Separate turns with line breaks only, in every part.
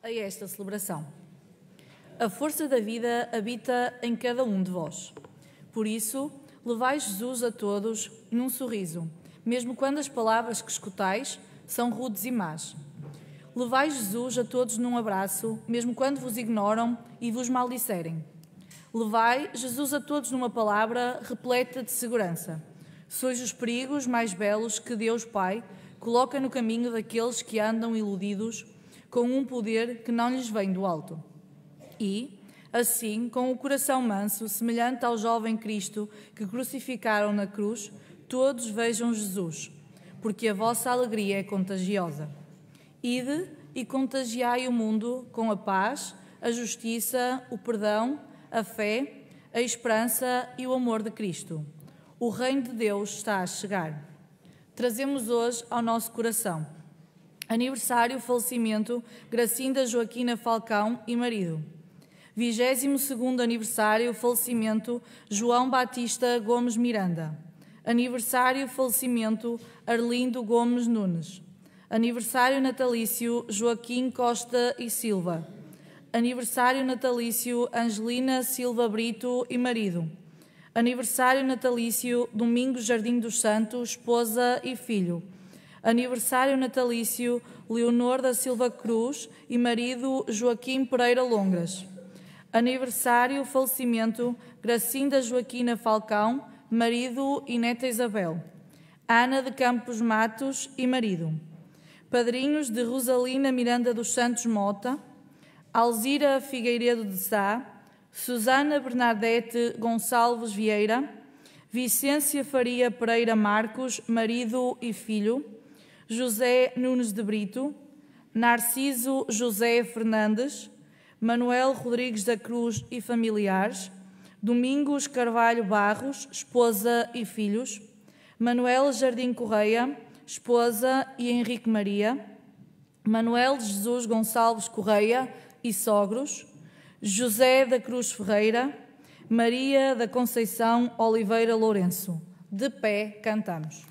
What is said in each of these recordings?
a esta celebração. A força da vida habita em cada um de vós. Por isso, levai Jesus a todos num sorriso, mesmo quando as palavras que escutais são rudes e más. Levai Jesus a todos num abraço, mesmo quando vos ignoram e vos maldisserem. Levai Jesus a todos numa palavra repleta de segurança. Sois os perigos mais belos que Deus Pai coloca no caminho daqueles que andam iludidos com um poder que não lhes vem do alto. E, assim, com o coração manso, semelhante ao jovem Cristo que crucificaram na cruz, todos vejam Jesus, porque a vossa alegria é contagiosa. Ide e contagiai o mundo com a paz, a justiça, o perdão, a fé, a esperança e o amor de Cristo. O reino de Deus está a chegar. Trazemos hoje ao nosso coração aniversário, falecimento, Gracinda Joaquina Falcão e marido. 22º aniversário, falecimento, João Batista Gomes Miranda. Aniversário, falecimento, Arlindo Gomes Nunes. Aniversário natalício, Joaquim Costa e Silva. Aniversário natalício, Angelina Silva Brito e marido. Aniversário natalício, Domingos Jardim dos Santos, esposa e filho. Aniversário natalício, Leonor da Silva Cruz e marido Joaquim Pereira Longras. Aniversário, falecimento, Gracinda Joaquina Falcão, marido e neta Isabel. Ana de Campos Matos e marido. Padrinhos de Rosalina Miranda dos Santos Mota, Alzira Figueiredo de Sá, Susana Bernadette Gonçalves Vieira, Vicência Faria Pereira Marcos, marido e filho, José Nunes de Brito, Narciso José Fernandes, Manuel Rodrigues da Cruz e familiares, Domingos Carvalho Barros, esposa e filhos, Manuel Jardim Correia, esposa e Henrique Maria, Manuel Jesus Gonçalves Correia e sogros, José da Cruz Ferreira, Maria da Conceição Oliveira Lourenço. De pé, cantamos.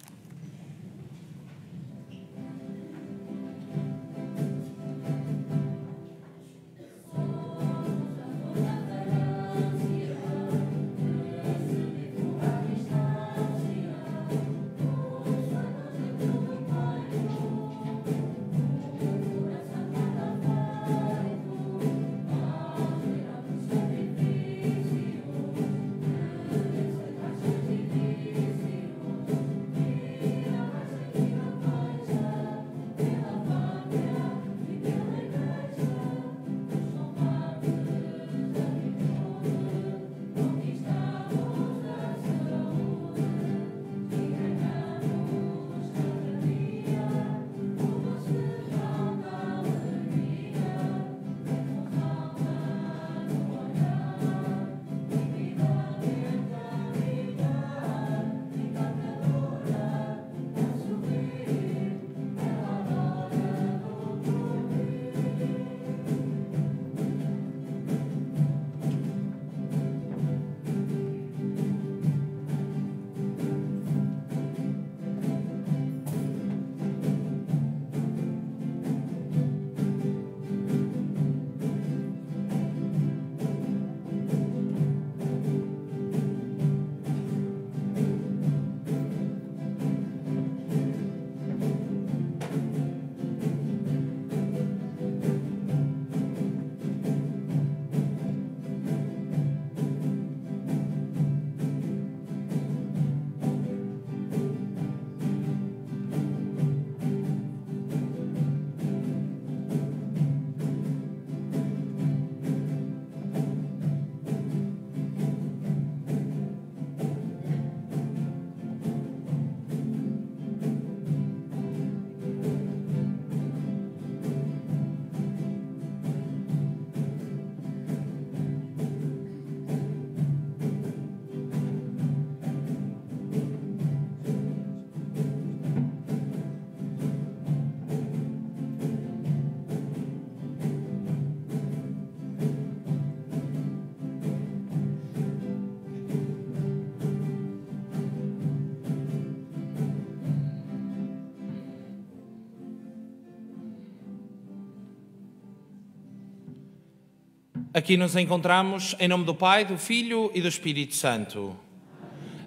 Aqui nos encontramos em nome do Pai, do Filho e do Espírito Santo.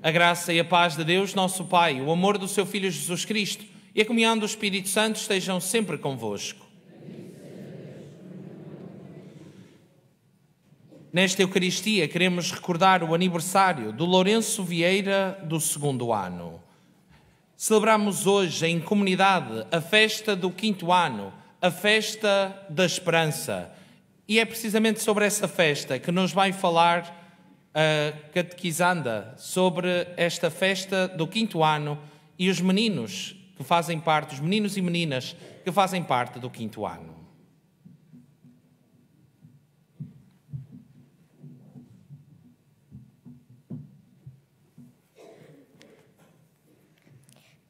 A graça e a paz de Deus, nosso Pai, o amor do seu Filho Jesus Cristo e a comunhão do Espírito Santo estejam sempre convosco. Nesta Eucaristia queremos recordar o aniversário do Lourenço Vieira do 2º ano. Celebramos hoje em comunidade a festa do 5º ano, a festa da esperança. E é precisamente sobre essa festa que nos vai falar a catequizanda, sobre esta festa do 5º ano e os meninos que fazem parte, os meninos e meninas que fazem parte do 5º ano.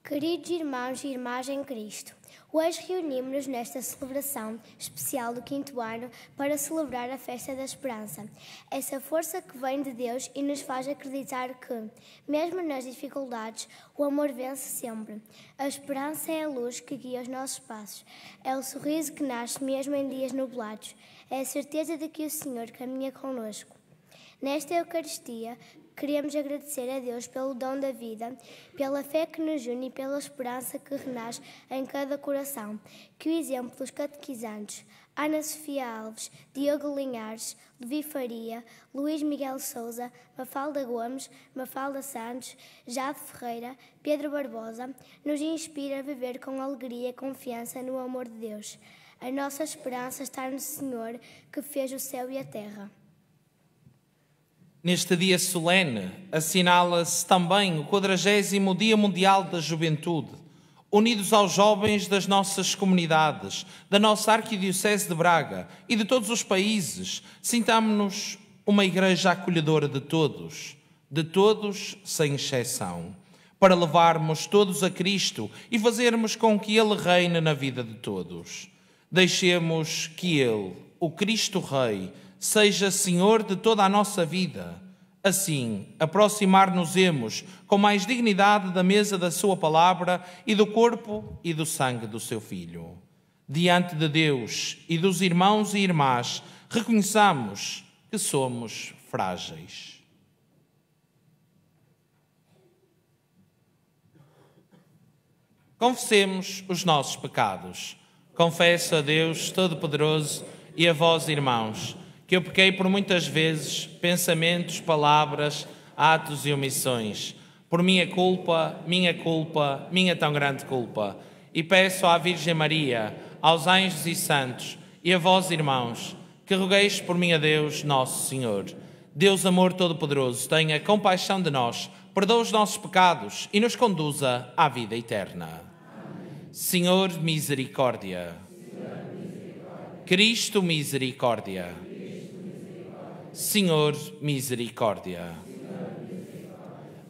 Queridos irmãos e irmãs em Cristo, hoje reunimos-nos nesta celebração especial do 5º ano para celebrar a festa da esperança. Essa força que vem de Deus e nos faz acreditar que, mesmo nas dificuldades, o amor vence sempre. A esperança é a luz que guia os nossos passos. É o sorriso que nasce mesmo em dias nublados. É a certeza de que o Senhor caminha conosco. Nesta Eucaristia, queremos agradecer a Deus pelo dom da vida, pela fé que nos une e pela esperança que renasce em cada coração. Que o exemplo dos catequizantes Ana Sofia Alves, Diogo Linhares, Levi Faria, Luís Miguel Souza, Mafalda Gomes, Mafalda Santos, Jade Ferreira, Pedro Barbosa, nos inspira a viver com alegria e confiança no amor de Deus. A nossa esperança está no Senhor, que fez o céu e a terra.
Neste dia solene, assinala-se também o 40º Dia Mundial da Juventude. Unidos aos jovens das nossas comunidades, da nossa Arquidiocese de Braga e de todos os países, sintamo-nos uma igreja acolhedora de todos sem exceção, para levarmos todos a Cristo e fazermos com que Ele reine na vida de todos. Deixemos que Ele, o Cristo Rei, seja Senhor de toda a nossa vida. Assim, aproximar-nos-emos com mais dignidade da mesa da sua palavra e do corpo e do sangue do seu Filho. Diante de Deus e dos irmãos e irmãs, reconheçamos que somos frágeis. Confessemos os nossos pecados. Confesso a Deus Todo-Poderoso e a vós, irmãos, que eu pequei por muitas vezes, pensamentos, palavras, atos e omissões, por minha culpa, minha tão grande culpa. E peço à Virgem Maria, aos anjos e santos, e a vós, irmãos, que rogueis por mim a Deus, nosso Senhor. Deus, amor todo-poderoso, tenha compaixão de nós, perdoa os nossos pecados e nos conduza à vida eterna. Senhor, misericórdia. Cristo, misericórdia. Senhor, misericórdia.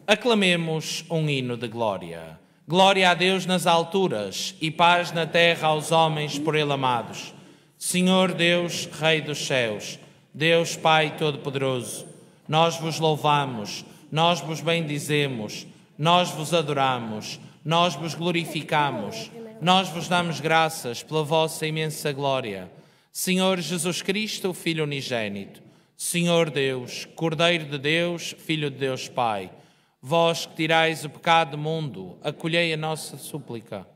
Aclamemos um hino de glória. Glória a Deus nas alturas e paz na terra aos homens por Ele amados. Senhor Deus, Rei dos céus, Deus Pai Todo-Poderoso, nós vos louvamos, nós vos bendizemos, nós vos adoramos, nós vos glorificamos, nós vos damos graças pela vossa imensa glória. Senhor Jesus Cristo, Filho unigênito, Senhor Deus, Cordeiro de Deus, Filho de Deus Pai, vós que tirais o pecado do mundo, acolhei a nossa súplica.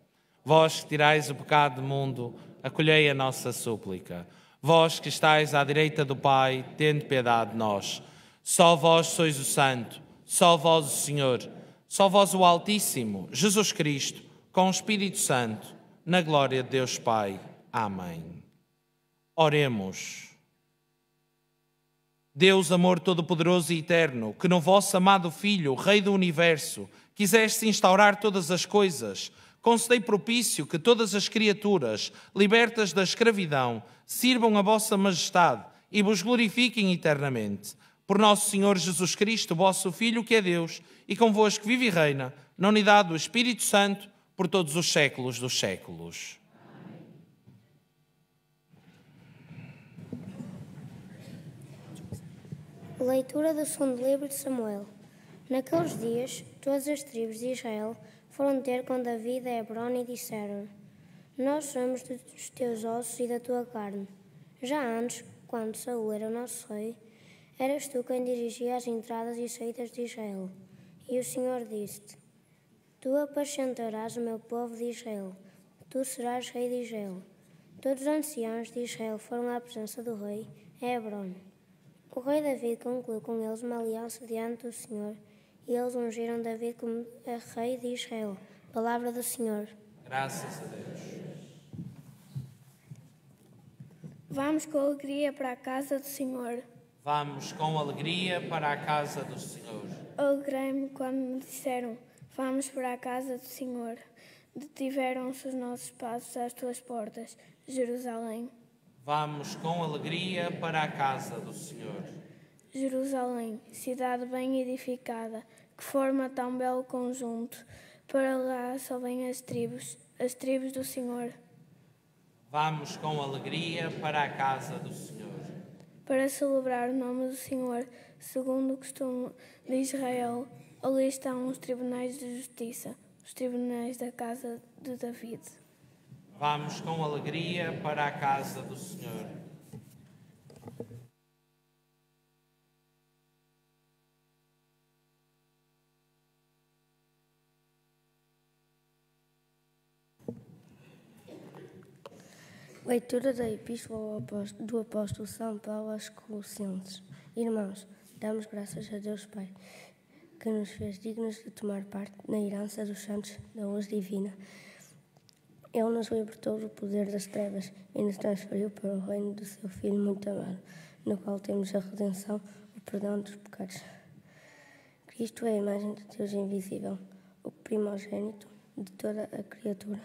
Vós que tirais o pecado do mundo, acolhei a nossa súplica. Vós que estáis à direita do Pai, tende piedade de nós. Só vós sois o Santo, só vós o Senhor, só vós o Altíssimo, Jesus Cristo, com o Espírito Santo, na glória de Deus Pai. Amém. Oremos. Deus, amor todo-poderoso e eterno, que no vosso amado Filho, Rei do Universo, quiseste instaurar todas as coisas, concedei propício que todas as criaturas, libertas da escravidão, sirvam a vossa majestade e vos glorifiquem eternamente. Por nosso Senhor Jesus Cristo, vosso Filho, que é Deus, e convosco vive e reina, na unidade do Espírito Santo, por todos os séculos dos séculos.
Leitura do segundo livro de Samuel. Naqueles dias, todas as tribos de Israel foram ter com Davi a Hebron e disseram: Nós somos dos teus ossos e da tua carne. Já antes,
quando Saul era o nosso rei, eras tu quem dirigia as entradas e saídas de Israel. E o Senhor disse-te: Tu apacentarás o meu povo de Israel, tu serás rei de Israel. Todos os anciãos de Israel foram à presença do rei em Hebron. O rei David concluiu com eles uma aliança diante do Senhor, e eles ungiram David como rei de Israel. Palavra do Senhor.
Graças a Deus.
Vamos com alegria para a casa do Senhor.
Vamos com alegria para a casa do Senhor.
Alegrei-me quando me disseram: vamos para a casa do Senhor. Detiveram-se os nossos passos às tuas portas, Jerusalém.
Vamos com alegria para a casa do Senhor.
Jerusalém, cidade bem edificada, que forma tão belo conjunto. Para lá só vêm as tribos do Senhor.
Vamos com alegria para a casa do Senhor.
Para celebrar o nome do Senhor, segundo o costume de Israel, ali estão os tribunais de justiça, os tribunais da casa de David.
Vamos com alegria para a casa do Senhor.
Leitura da Epístola do Apóstolo São Paulo aos Colossenses. Irmãos, damos graças a Deus Pai, que nos fez dignos de tomar parte na herança dos santos da luz divina. Ele nos libertou do poder das trevas e nos transferiu para o reino do seu Filho muito amado, no qual temos a redenção, o perdão dos pecados. Cristo é a imagem de Deus invisível, o primogênito de toda a criatura,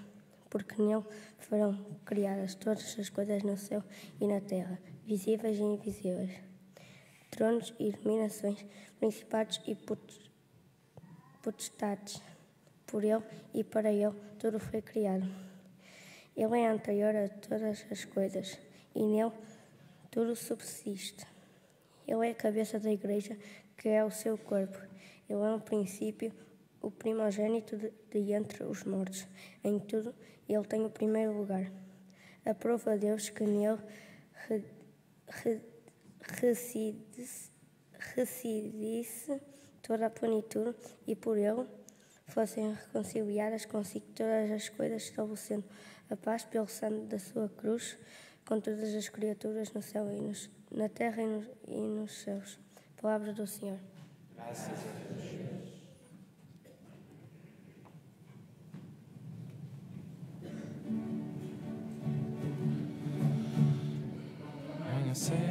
porque nele foram criadas todas as coisas no céu e na terra, visíveis e invisíveis, tronos e dominações, principados e potestades. Por ele e para ele tudo foi criado. Ele é anterior a todas as coisas, e nele tudo subsiste. Ele é a cabeça da Igreja, que é o seu corpo. Ele é o princípio, o primogênito de entre os mortos. Em tudo, ele tem o primeiro lugar. Aprova a Deus que nele residisse toda a plenitude, e por ele fossem reconciliadas consigo todas as coisas, estabelecendo a paz pelo sangue da sua cruz com todas as criaturas no céu e na terra e nos céus. Palavra do Senhor.
Graças a Deus. Amanhecer,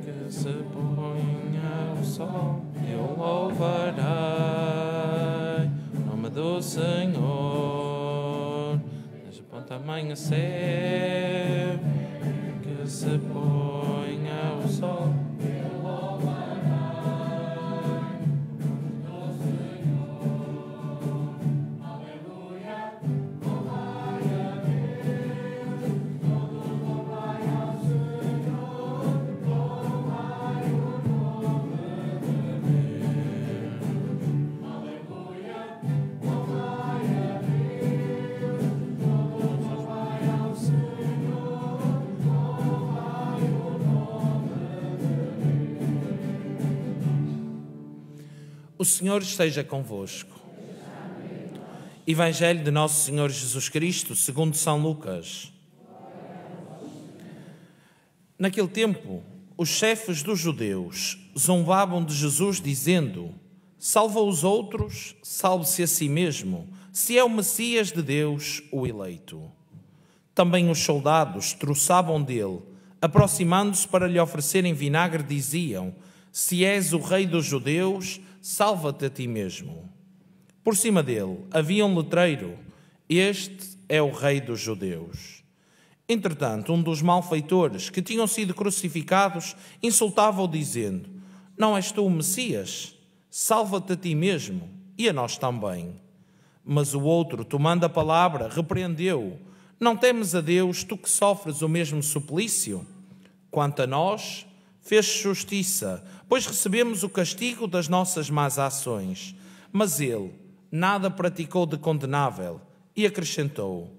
que se ponha o sol, eu louvarei o nome do Senhor. Desde o ponto amanhecer, que se ponha o sol, eu louvarei o nome do Senhor. Aleluia, louvai a Deus, todo louvai ao Senhor, louvai o nome de Deus. Aleluia, louvai a Deus, todo louvai ao Senhor, louvai o nome de Deus. O Senhor esteja convosco. Evangelho de Nosso Senhor Jesus Cristo, segundo São Lucas. Naquele tempo, os chefes dos judeus zombavam de Jesus, dizendo: salva os outros, salve-se a si mesmo, se é o Messias de Deus, o eleito. Também os soldados troçavam dele, aproximando-se para lhe oferecerem vinagre, diziam: se és o rei dos judeus, salva-te a ti mesmo. Por cima dele havia um letreiro: este é o rei dos judeus. Entretanto, um dos malfeitores que tinham sido crucificados insultava-o, dizendo: não és tu o Messias? Salva-te a ti mesmo e a nós também. Mas o outro, tomando a palavra, repreendeu-o: não temes a Deus, tu que sofres o mesmo suplício? Quanto a nós, fez justiça, pois recebemos o castigo das nossas más ações. Mas ele nada praticou de condenável. E acrescentou: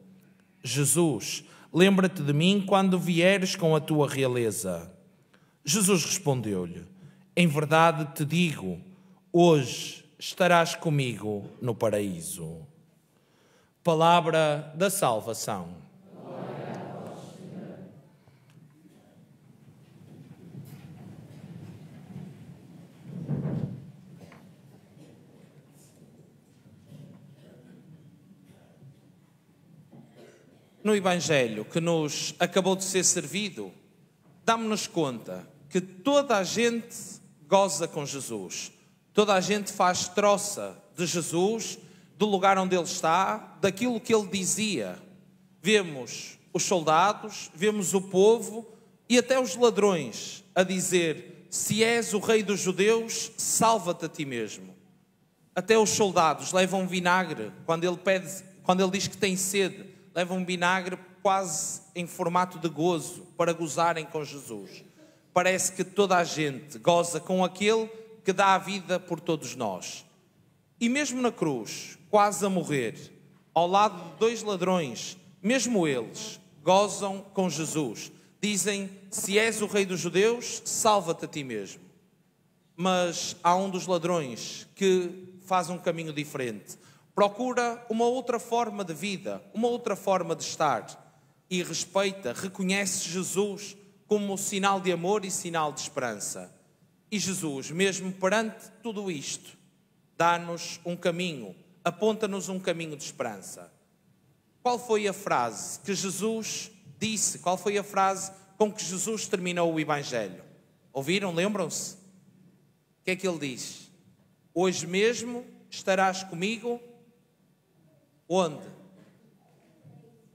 Jesus, lembra-te de mim quando vieres com a tua realeza. Jesus respondeu-lhe: em verdade te digo, hoje estarás comigo no paraíso. Palavra da salvação.
Glória a vós, Senhor.
No Evangelho que nos acabou de ser servido, damos-nos conta que toda a gente goza com Jesus. Toda a gente faz troça de Jesus, do lugar onde ele está, daquilo que ele dizia. Vemos os soldados, vemos o povo e até os ladrões a dizer: se és o rei dos judeus, salva-te a ti mesmo. Até os soldados levam vinagre quando ele diz que tem sede, levam vinagre quase em formato de gozo para gozarem com Jesus. Parece que toda a gente goza com aquele que dá a vida por todos nós. E mesmo na cruz, quase a morrer, ao lado de dois ladrões, mesmo eles gozam com Jesus. Dizem: se és o rei dos judeus, salva-te a ti mesmo. Mas há um dos ladrões que faz um caminho diferente. Procura uma outra forma de vida, uma outra forma de estar. E respeita, reconhece Jesus como sinal de amor e sinal de esperança. E Jesus, mesmo perante tudo isto, dá-nos um caminho, aponta-nos um caminho de esperança. Qual foi a frase que Jesus disse? Qual foi a frase com que Jesus terminou o Evangelho? Ouviram? Lembram-se? O que é que ele diz? Hoje mesmo estarás comigo. Onde?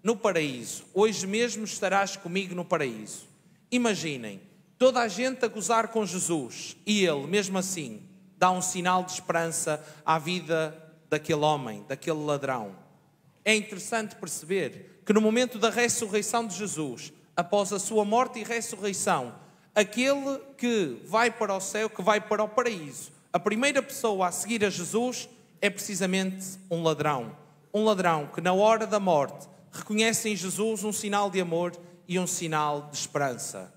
No paraíso. Hoje mesmo estarás comigo no paraíso. Imaginem, toda a gente a gozar com Jesus e ele, mesmo assim, dá um sinal de esperança à vida daquele homem, daquele ladrão. É interessante perceber que no momento da ressurreição de Jesus, após a sua morte e ressurreição, aquele que vai para o céu, que vai para o paraíso, a primeira pessoa a seguir a Jesus é precisamente um ladrão. Um ladrão que na hora da morte reconhece em Jesus um sinal de amor e um sinal de esperança.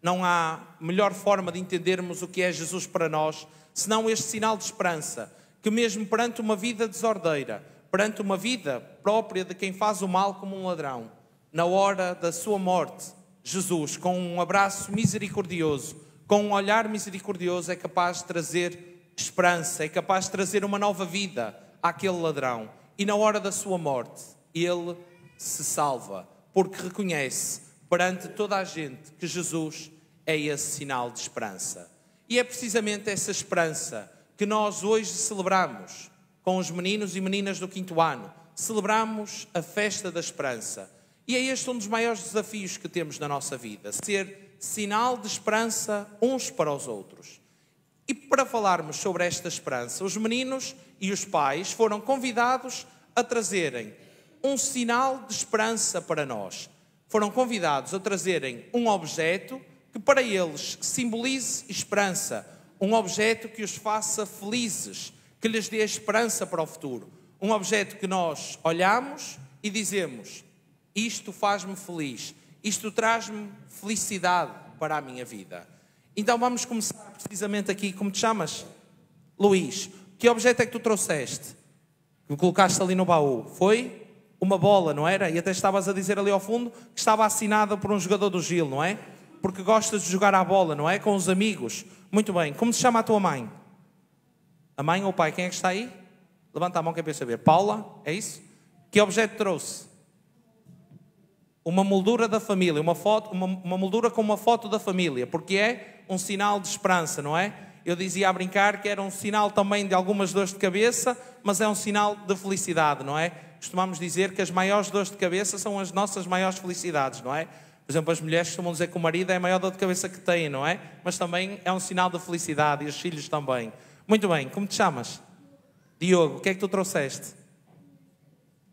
Não há melhor forma de entendermos o que é Jesus para nós, senão este sinal de esperança, que mesmo perante uma vida desordeira, perante uma vida própria de quem faz o mal como um ladrão, na hora da sua morte, Jesus, com um abraço misericordioso, com um olhar misericordioso, é capaz de trazer esperança, é capaz de trazer uma nova vida àquele ladrão. E na hora da sua morte, ele se salva, porque reconhece perante toda a gente que Jesus é esse sinal de esperança. E é precisamente essa esperança que nós hoje celebramos com os meninos e meninas do 5º ano. Celebramos a festa da esperança. E é este um dos maiores desafios que temos na nossa vida, ser sinal de esperança uns para os outros. E para falarmos sobre esta esperança, os meninos e os pais foram convidados a trazerem um sinal de esperança para nós. Foram convidados a trazerem um objeto que para eles simbolize esperança, um objeto que os faça felizes, que lhes dê esperança para o futuro. Um objeto que nós olhamos e dizemos: isto faz-me feliz, isto traz-me felicidade para a minha vida. Então vamos começar precisamente aqui. Como te chamas? Luís. Que objeto é que tu trouxeste? Que colocaste ali no baú? Foi uma bola, não era? E até estavas a dizer ali ao fundo que estava assinada por um jogador do Gil, não é? Porque gostas de jogar à bola, não é? Com os amigos. Muito bem. Como se chama a tua mãe? A mãe ou o pai? Quem é que está aí? Levanta a mão, quem quer saber. Paula? É isso? Que objeto trouxe? Uma moldura da família. Uma foto, uma moldura com uma foto da família. Porque é um sinal de esperança, não é? Eu dizia a brincar que era um sinal também de algumas dores de cabeça, mas é um sinal de felicidade, não é? Costumamos dizer que as maiores dores de cabeça são as nossas maiores felicidades, não é? Por exemplo, as mulheres costumam dizer que o marido é a maior dor de cabeça que têm, não é? Mas também é um sinal de felicidade, e os filhos também. Muito bem, como te chamas? Diogo, o que é que tu trouxeste?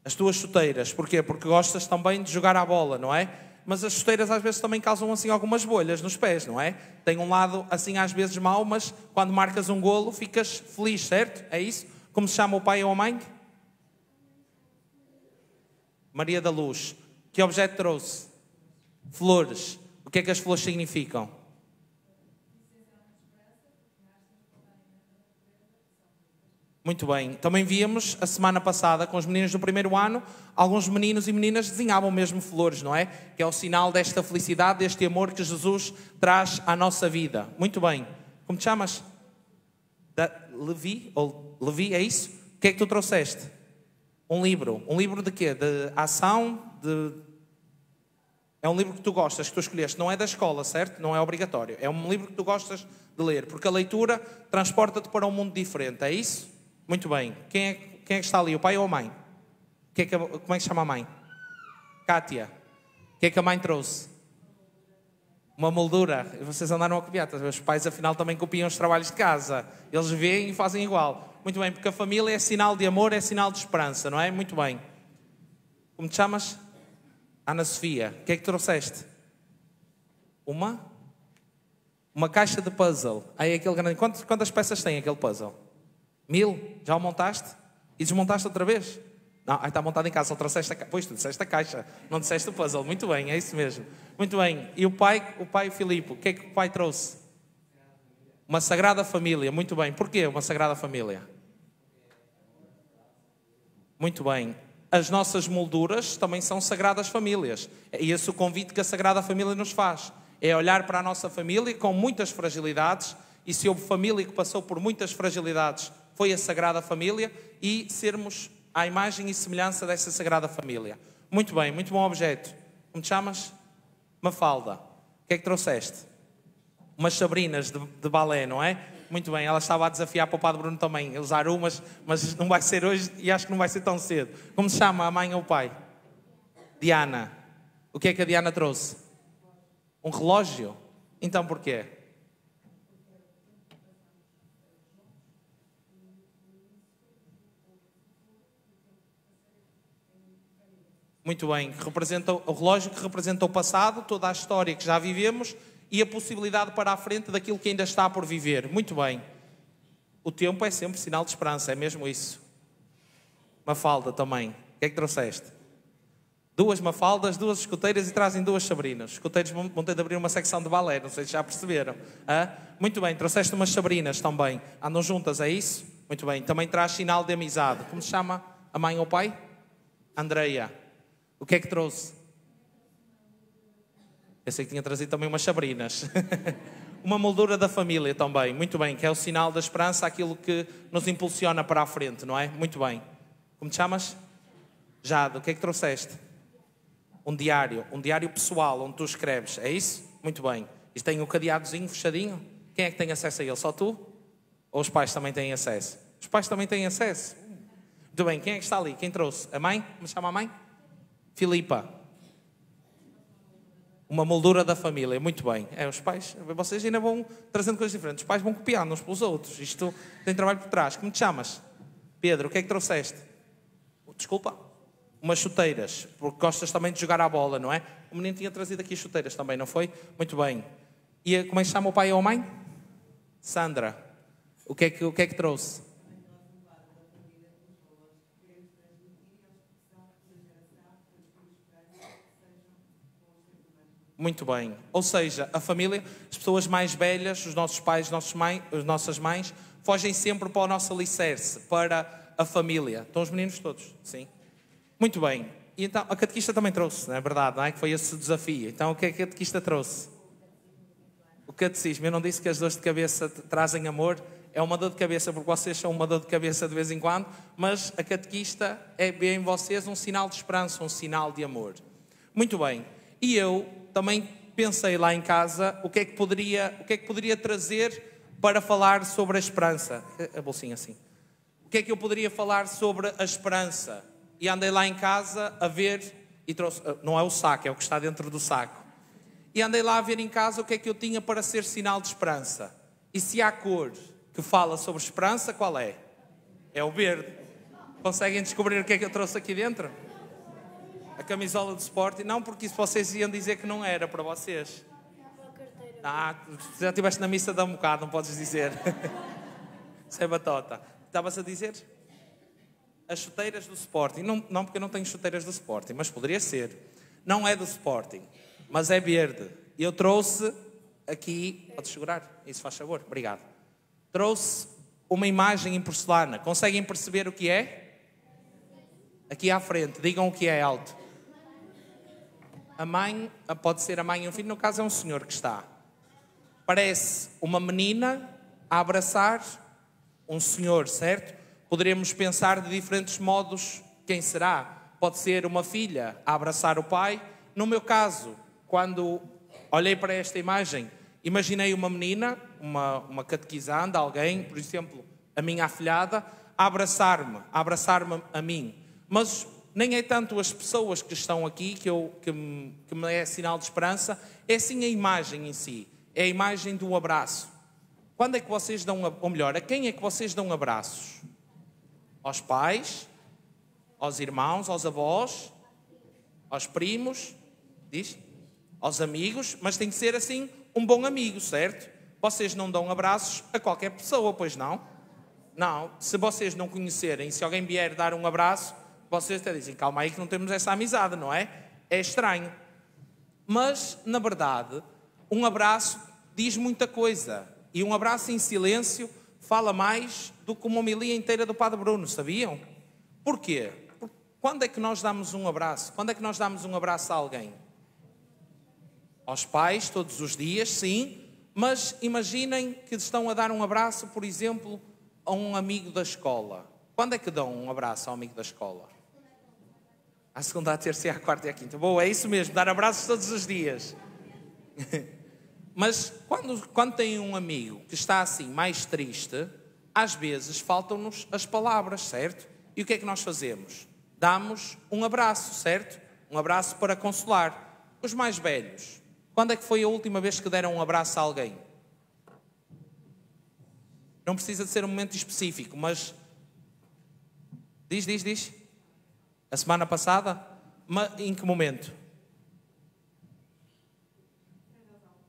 As tuas chuteiras. Porquê? Porque gostas também de jogar à bola, não é? Mas as chuteiras às vezes também causam assim algumas bolhas nos pés, não é? Tem um lado assim às vezes mau, mas quando marcas um golo ficas feliz, certo? É isso? Como se chama o pai ou a mãe? Maria da Luz. Que objeto trouxe? Flores. O que é que as flores significam? Muito bem. Também víamos a semana passada com os meninos do primeiro ano, alguns meninos e meninas desenhavam mesmo flores, não é? Que é o sinal desta felicidade, deste amor que Jesus traz à nossa vida. Muito bem. Como te chamas? Levi? Ou Levi, é isso? O que é que tu trouxeste? Um livro. Um livro de quê? De ação? É um livro que tu gostas, que tu escolheste. Não é da escola, certo? Não é obrigatório. É um livro que tu gostas de ler. Porque a leitura transporta-te para um mundo diferente. É isso? Muito bem. Quem é que está ali? O pai ou a mãe? Como é que se chama a mãe? Kátia. O que é que a mãe trouxe? Uma moldura. Vocês andaram a copiar. Os pais, afinal, também copiam os trabalhos de casa. Eles veem e fazem igual. Muito bem, porque a família é sinal de amor, é sinal de esperança, não é? Muito bem. Como te chamas? Ana Sofia. O que é que trouxeste? Uma caixa de puzzle. Aí aquele grande. Quantas peças tem aquele puzzle? 1000? Já o montaste? E desmontaste outra vez? Não, aí está montado em casa. Só trouxeste a caixa. Pois, tu disseste a caixa. Não disseste o puzzle. Muito bem, é isso mesmo. Muito bem. E o pai Filipe, o que é que o pai trouxe? Uma Sagrada Família. Muito bem. Porquê uma Sagrada Família? Muito bem. As nossas molduras também são Sagradas Famílias. É esse o convite que a Sagrada Família nos faz. É olhar para a nossa família com muitas fragilidades. E se houve família que passou por muitas fragilidades, foi a Sagrada Família, e sermos à imagem e semelhança dessa Sagrada Família. Muito bem, muito bom objeto. Como te chamas? Mafalda. O que é que trouxeste? Umas sabrinas de balé, não é? Muito bem, ela estava a desafiar para o Padre Bruno também a usar umas, mas não vai ser hoje e acho que não vai ser tão cedo. Como se chama a mãe ou o pai? Diana. O que é que a Diana trouxe? Um relógio? Então porquê? Muito bem, representa o relógio que representa o passado, toda a história que já vivemos e a possibilidade para a frente daquilo que ainda está por viver. Muito bem. O tempo é sempre sinal de esperança, é mesmo isso. Mafalda também. O que é que trouxeste? 2 mafaldas, 2 escoteiras e trazem 2 sabrinas. Os escoteiros vão ter de abrir uma secção de balé, não sei se já perceberam. Muito bem, trouxeste umas sabrinas também. Andam juntas, é isso? Muito bem, também traz sinal de amizade. Como se chama a mãe ou o pai? Andreia. O que é que trouxe? Eu sei que tinha trazido também umas sabrinas. Uma moldura da família também. Muito bem, que é o sinal da esperança, aquilo que nos impulsiona para a frente, não é? Muito bem. Como te chamas? Jade. O que é que trouxeste? Um diário pessoal, onde tu escreves. É isso? Muito bem. Isto tem um cadeadozinho fechadinho? Quem é que tem acesso a ele? Só tu? Ou os pais também têm acesso? Os pais também têm acesso. Muito bem, quem é que está ali? Quem trouxe? A mãe? Como se chama a mãe? Filipa. Uma moldura da família. Muito bem. Os pais, vocês ainda vão trazendo coisas diferentes. Os pais vão copiando uns pelos outros. Isto tem trabalho por trás. Como te chamas? Pedro. O que é que trouxeste? Desculpa. Umas chuteiras. Porque gostas também de jogar à bola, não é? O menino tinha trazido aqui chuteiras também, não foi? Muito bem. E como é que se chama o pai ou a mãe? Sandra. O que é que trouxe? Muito bem. Ou seja, a família, as pessoas mais velhas, os nossos pais, as nossas mães, fogem sempre para o nosso alicerce, para a família. Estão os meninos todos? Sim. Muito bem. E então, a catequista também trouxe, não é verdade? Não é? Que foi esse desafio. Então, o que é que a catequista trouxe? O catecismo. Eu não disse que as dores de cabeça trazem amor. É uma dor de cabeça, porque vocês são uma dor de cabeça de vez em quando, mas a catequista vê em vocês um sinal de esperança, um sinal de amor. Muito bem. E eu também pensei lá em casa o que é que poderia trazer para falar sobre a esperança. A bolsinha assim. O que é que eu poderia falar sobre a esperança? E andei lá em casa a ver, e trouxe, não é o saco, é o que está dentro do saco. E andei lá a ver em casa o que é que eu tinha para ser sinal de esperança. E se há cor que fala sobre esperança, qual é? É o verde. Conseguem descobrir o que é que eu trouxe aqui dentro? A camisola do Sporting. Não, porque isso vocês iam dizer que não era para vocês. Já estiveste na missa de um bocado, não podes dizer. Isso é batota. Estavas a dizer? As chuteiras do Sporting. Não, porque eu não tenho chuteiras do Sporting, mas poderia ser. Não é do Sporting. mas é verde. Eu trouxe aqui, pode segurar, isso faz favor, obrigado. Trouxe uma imagem em porcelana. Conseguem perceber o que é? Aqui à frente, digam o que é alto. A mãe, pode ser a mãe e um filho, no caso é um senhor que está. Parece uma menina a abraçar um senhor, certo? Poderemos pensar de diferentes modos quem será. Pode ser uma filha a abraçar o pai. No meu caso, quando olhei para esta imagem, imaginei uma menina, uma catequizanda, alguém, por exemplo, a minha afilhada, a abraçar-me a mim. Mas nem é tanto as pessoas que estão aqui que me é sinal de esperança, é sim a imagem em si, é a imagem do abraço. Quando é que vocês dão, ou melhor, a quem é que vocês dão abraços? Aos pais, aos irmãos, aos avós, aos primos, diz? Aos amigos, mas tem que ser assim um bom amigo, certo? Vocês não dão abraços a qualquer pessoa, pois não? Não, se vocês não conhecerem, se alguém vier dar um abraço, vocês até dizem, calma aí que não temos essa amizade, não é? É estranho. Mas, na verdade, um abraço diz muita coisa. E um abraço em silêncio fala mais do que uma homilia inteira do Padre Bruno, sabiam? Porquê? Porque quando é que nós damos um abraço? Quando é que nós damos um abraço a alguém? Aos pais, todos os dias, sim. Mas imaginem que estão a dar um abraço, por exemplo, a um amigo da escola. Quando é que dão um abraço ao amigo da escola? À segunda, à terça, à quarta e à quinta. Boa, é isso mesmo, dar abraços todos os dias. Mas quando tem um amigo que está assim mais triste, às vezes faltam-nos as palavras, certo? E o que é que nós fazemos? Damos um abraço, certo? Um abraço para consolar. Os mais velhos, quando é que foi a última vez que deram um abraço a alguém? Não precisa de ser um momento específico, mas... Diz. A semana passada? Mas em que momento?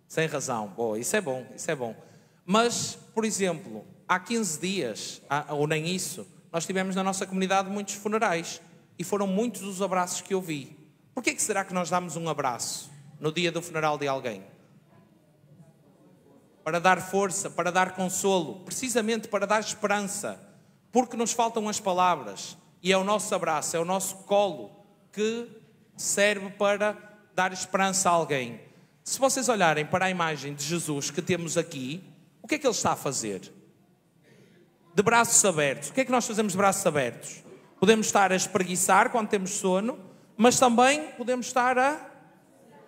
Sem razão. Boa, isso é bom. Mas, por exemplo, há 15 dias, ou nem isso, nós tivemos na nossa comunidade muitos funerais. E foram muitos os abraços que eu vi. Por que será que nós damos um abraço no dia do funeral de alguém? Para dar força, para dar consolo, precisamente para dar esperança. Porque nos faltam as palavras. E é o nosso abraço, é o nosso colo que serve para dar esperança a alguém. Se vocês olharem para a imagem de Jesus que temos aqui, o que é que ele está a fazer? De braços abertos. O que é que nós fazemos de braços abertos? Podemos estar a espreguiçar quando temos sono, mas também podemos estar a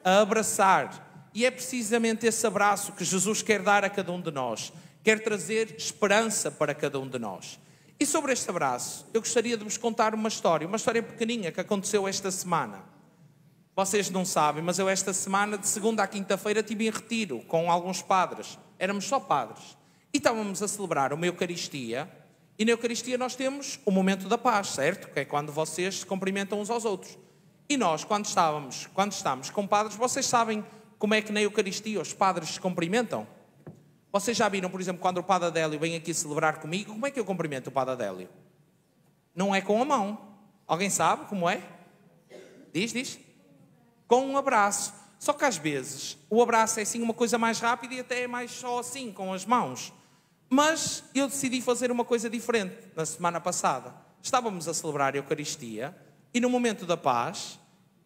abraçar. E é precisamente esse abraço que Jesus quer dar a cada um de nós. Quer trazer esperança para cada um de nós. E sobre este abraço, eu gostaria de vos contar uma história pequeninha que aconteceu esta semana. Vocês não sabem, mas eu esta semana, de segunda à quinta-feira, estive em retiro com alguns padres. Éramos só padres. E estávamos a celebrar uma Eucaristia. E na Eucaristia nós temos o momento da paz, certo? Que é quando vocês se cumprimentam uns aos outros. E nós, quando estamos com padres, vocês sabem como é que na Eucaristia os padres se cumprimentam? Vocês já viram, por exemplo, quando o Padre Adélio vem aqui celebrar comigo, como é que eu cumprimento o Padre Adélio? Não é com a mão. Alguém sabe como é? Diz. Com um abraço. Só que às vezes o abraço é assim uma coisa mais rápida e até é mais só assim, com as mãos. Mas eu decidi fazer uma coisa diferente na semana passada. Estávamos a celebrar a Eucaristia e no momento da paz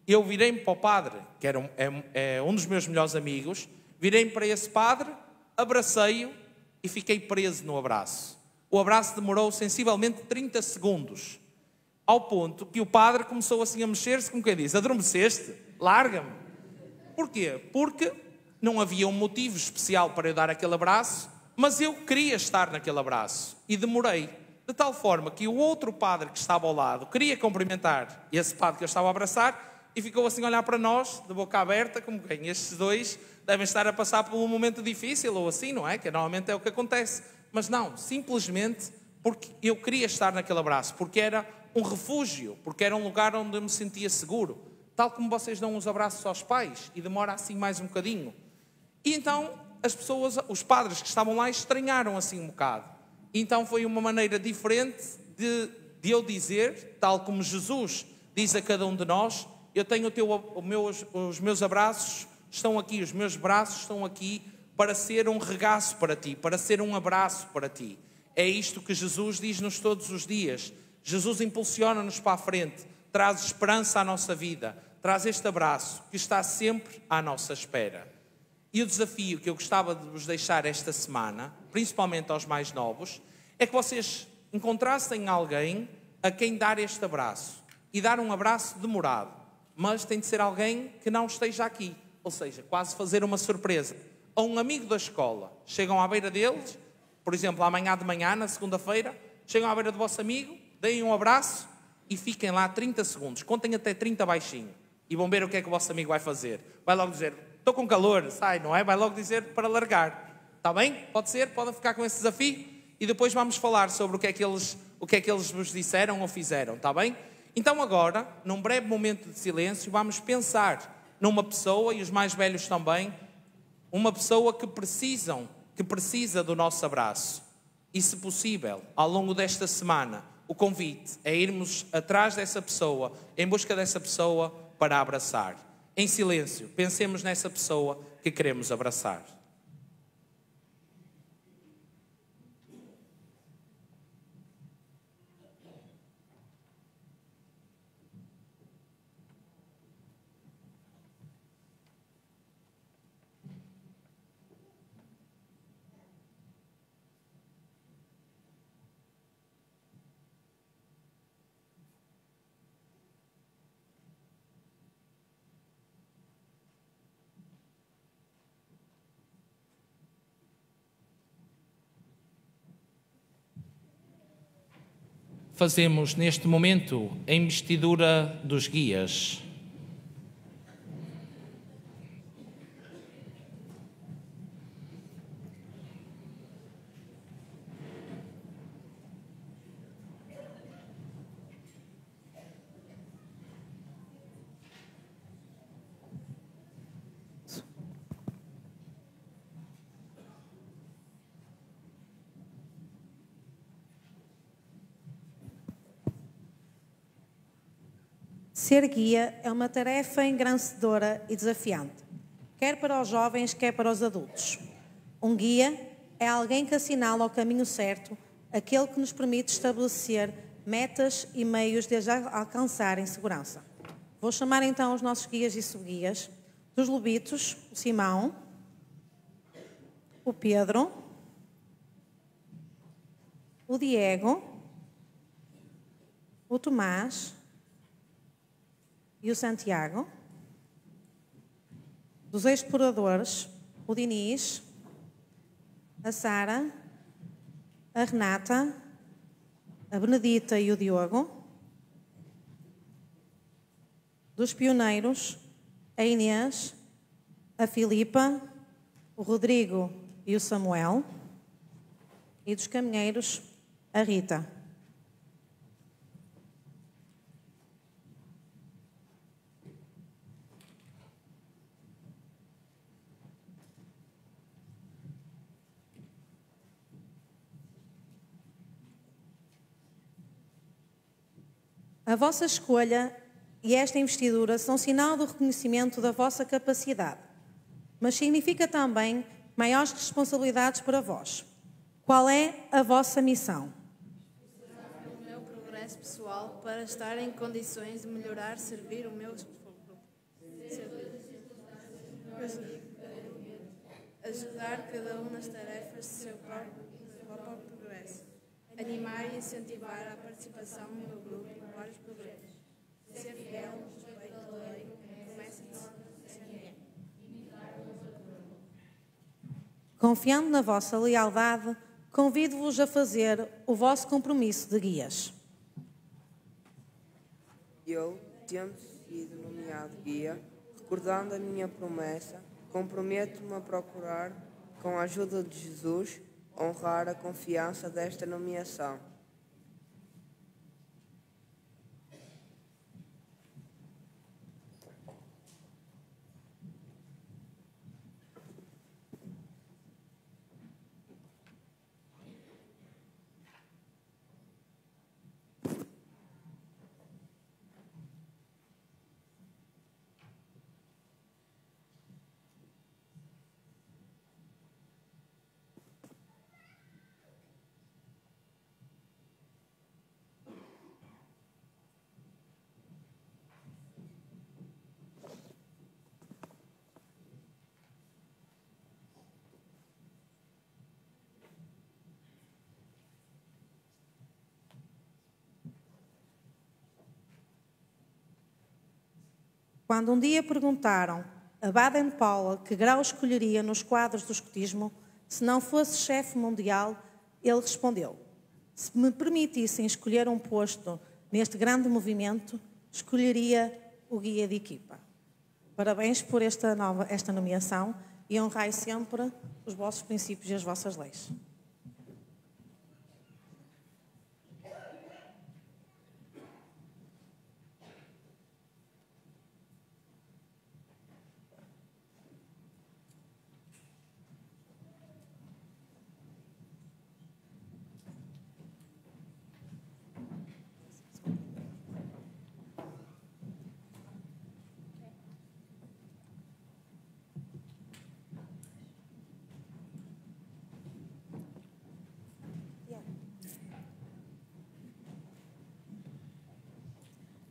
eu virei-me para o padre, que é um dos meus melhores amigos, virei-me para esse padre, abracei-o e fiquei preso no abraço. O abraço demorou sensivelmente 30 segundos, ao ponto que o padre começou assim a mexer-se, como quem diz, adormeceste? Larga-me. Porquê? Porque não havia um motivo especial para eu dar aquele abraço, mas eu queria estar naquele abraço e demorei. De tal forma que o outro padre que estava ao lado queria cumprimentar esse padre que eu estava a abraçar e ficou assim a olhar para nós, de boca aberta, como quem estes dois devem estar a passar por um momento difícil ou assim, não é? Que normalmente é o que acontece. Mas não, simplesmente porque eu queria estar naquele abraço, porque era um refúgio, porque era um lugar onde eu me sentia seguro. Tal como vocês dão uns abraços aos pais e demora assim mais um bocadinho. E então as pessoas, os padres que estavam lá estranharam assim um bocado. E então foi uma maneira diferente de eu dizer, tal como Jesus diz a cada um de nós, eu tenho os meus abraços estão aqui, os meus braços estão aqui para ser um regaço para ti, para ser um abraço para ti. É isto que Jesus diz-nos todos os dias. Jesus impulsiona-nos para a frente, traz esperança à nossa vida, traz este abraço que está sempre à nossa espera. E o desafio que eu gostava de vos deixar esta semana, principalmente aos mais novos, é que vocês encontrassem alguém a quem dar este abraço. E dar um abraço demorado, mas tem de ser alguém que não esteja aqui. Ou seja, quase fazer uma surpresa. Ou um amigo da escola. Chegam à beira deles, por exemplo, amanhã de manhã, na segunda-feira, chegam à beira do vosso amigo, deem um abraço e fiquem lá 30 segundos. Contem até 30 baixinho. E vão ver o que é que o vosso amigo vai fazer. Vai logo dizer, estou com calor, sai, não é? Vai logo dizer para largar. Está bem? Pode ser? Podem ficar com esse desafio? E depois vamos falar sobre o que é que eles vos disseram ou fizeram. Está bem? Então agora, num breve momento de silêncio, vamos pensar numa pessoa, e os mais velhos também, uma pessoa que precisa do nosso abraço. E se possível, ao longo desta semana, o convite é irmos atrás dessa pessoa, em busca dessa pessoa, para abraçar. Em silêncio, pensemos nessa pessoa que queremos abraçar. Fazemos neste momento a investidura dos guias.
Ser guia é uma tarefa engrandecedora e desafiante, quer para os jovens, quer para os adultos. Um guia é alguém que assinala o caminho certo, aquele que nos permite estabelecer metas e meios de as alcançar em segurança. Vou chamar então os nossos guias e subguias. Dos Lobitos, o Simão, o Pedro, o Diego, o Tomás e o Santiago. Dos exploradores, o Diniz, a Sara, a Renata, a Benedita e o Diogo. Dos pioneiros, a Inês, a Filipa, o Rodrigo e o Samuel. E dos caminheiros, a Rita. A vossa escolha e esta investidura são sinal do reconhecimento da vossa capacidade, mas significa também maiores responsabilidades para vós. Qual é a vossa missão?
O meu progresso pessoal para estar em condições de melhorar, servir o meu grupo. Ajudar cada um nas tarefas do seu próprio progresso. Animar e incentivar a participação no meu grupo em vários programas. Ser fiel, respeito à lei, promessa de ser ninguém.
Confiando na vossa lealdade, convido-vos a fazer o vosso compromisso de guias.
Eu, tendo sido nomeado guia, recordando a minha promessa, comprometo-me a procurar, com a ajuda de Jesus, honrar a confiança desta nomeação.
Quando um dia perguntaram a Baden-Powell que grau escolheria nos quadros do escotismo se não fosse chefe mundial, ele respondeu: se me permitissem escolher um posto neste grande movimento, escolheria o guia de equipa. Parabéns por esta nomeação e honrai sempre os vossos princípios e as vossas leis.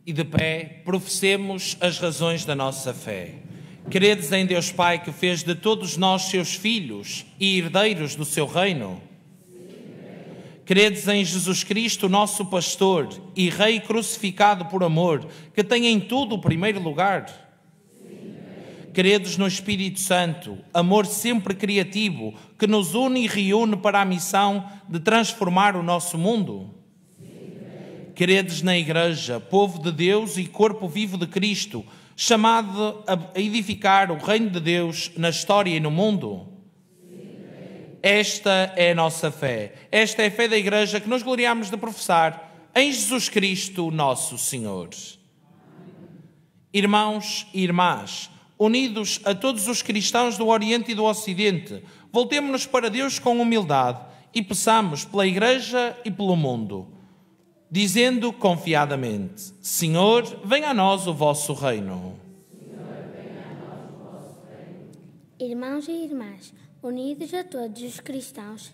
E de pé, professemos as razões da nossa fé. Credes em Deus Pai, que fez de todos nós seus filhos e herdeiros do seu reino? Credes em Jesus Cristo, nosso pastor e Rei crucificado por amor, que tem em tudo o primeiro lugar? Credes no Espírito Santo, amor sempre criativo, que nos une e reúne para a missão de transformar o nosso mundo? Credes na Igreja, povo de Deus e corpo vivo de Cristo, chamado a edificar o reino de Deus na história e no mundo? Esta é a nossa fé. Esta é a fé da Igreja que nos gloriamos de professar em Jesus Cristo, nosso Senhor. Irmãos e irmãs, unidos a todos os cristãos do Oriente e do Ocidente, voltemo-nos para Deus com humildade e peçamos pela Igreja e pelo mundo, dizendo confiadamente: Senhor, venha a nós o vosso reino.
Irmãos e irmãs, unidos a todos os cristãos,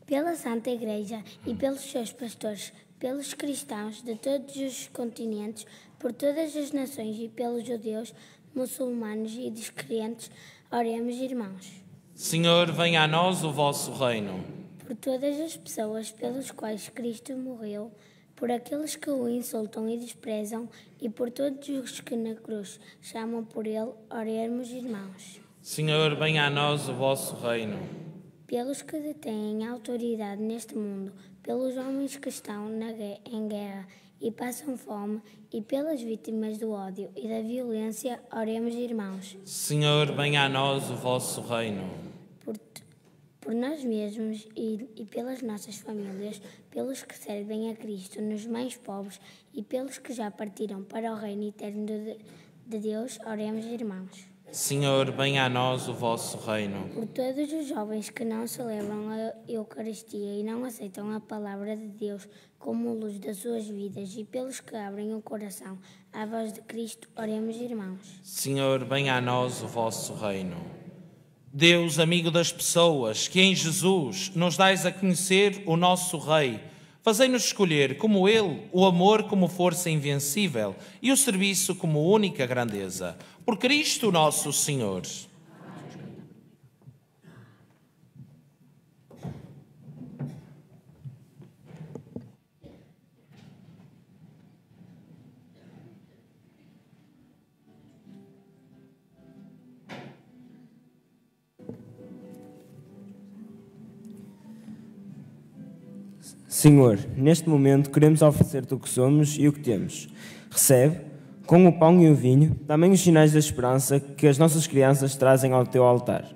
pela Santa Igreja e pelos seus pastores, pelos cristãos de todos os continentes, por todas as nações e pelos judeus, muçulmanos e descrentes, oremos, irmãos.
Senhor, venha a nós o vosso reino.
Por todas as pessoas pelos quais Cristo morreu, por aqueles que o insultam e desprezam, e por todos os que na cruz chamam por ele, oremos, irmãos.
Senhor, venha a nós o vosso reino.
Pelos que detêm autoridade neste mundo, pelos homens que estão em guerra e passam fome, e pelas vítimas do ódio e da violência, oremos, irmãos.
Senhor, venha a nós o vosso reino.
Por nós mesmos e pelas nossas famílias, pelos que servem a Cristo nos mais pobres e pelos que já partiram para o reino eterno de Deus, oremos, irmãos.
Senhor, venha a nós o vosso reino.
Por todos os jovens que não celebram a Eucaristia e não aceitam a palavra de Deus como luz das suas vidas, e pelos que abrem o coração à voz de Cristo, oremos, irmãos.
Senhor, venha a nós o vosso reino. Deus, amigo das pessoas, que em Jesus nos dais a conhecer o nosso Rei, fazei-nos escolher, como Ele, o amor como força invencível e o serviço como única grandeza. Por Cristo nosso Senhor.
Senhor, neste momento queremos oferecer-te o que somos e o que temos. Recebe, com o pão e o vinho, também os sinais da esperança que as nossas crianças trazem ao teu altar.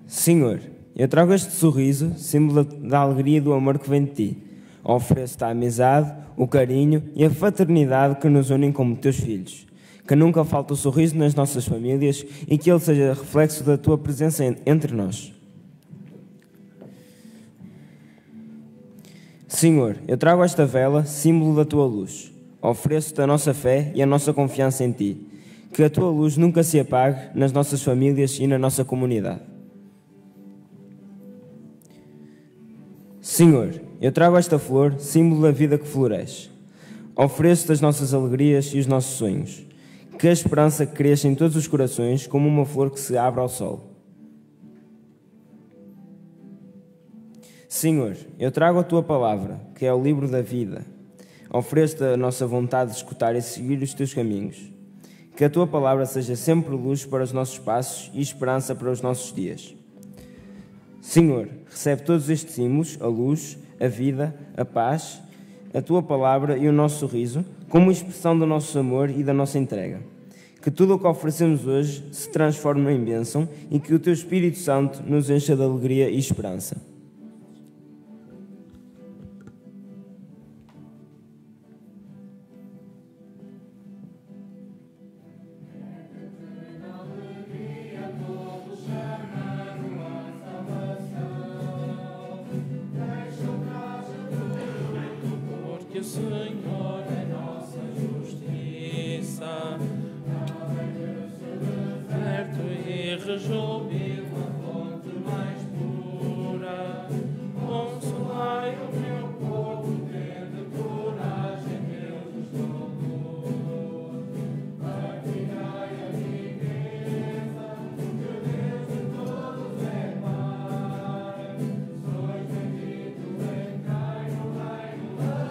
Senhor, eu trago este sorriso, símbolo da alegria e do amor que vem de ti. Ofereço-te a amizade, o carinho e a fraternidade que nos unem como teus filhos. Que nunca falte o sorriso nas nossas famílias e que ele seja reflexo da tua presença entre nós. Senhor, eu trago esta vela, símbolo da tua luz. Ofereço-te a nossa fé e a nossa confiança em ti. Que a tua luz nunca se apague nas nossas famílias e na nossa comunidade. Senhor, eu trago esta flor, símbolo da vida que floresce. ofereço-te as nossas alegrias e os nossos sonhos. Que a esperança cresça em todos os corações como uma flor que se abre ao sol. Senhor, eu trago a Tua palavra, que é o livro da vida. Ofereço-te a nossa vontade de escutar e seguir os Teus caminhos. Que a Tua palavra seja sempre luz para os nossos passos e esperança para os nossos dias. Senhor, recebe todos estes símbolos, a luz, a vida, a paz, a Tua palavra e o nosso sorriso, como expressão do nosso amor e da nossa entrega. Que tudo o que oferecemos hoje se transforme em bênção e que o Teu Espírito Santo nos encha de alegria e esperança.
Porque o Senhor é nossa justiça, perto e rejúbilo a fonte mais pura. Consolai o meu povo, tende coragem, Deus salvador. Partilhai a riqueza, que Deus de todos é Pai. Sois benditos, entrai no reino da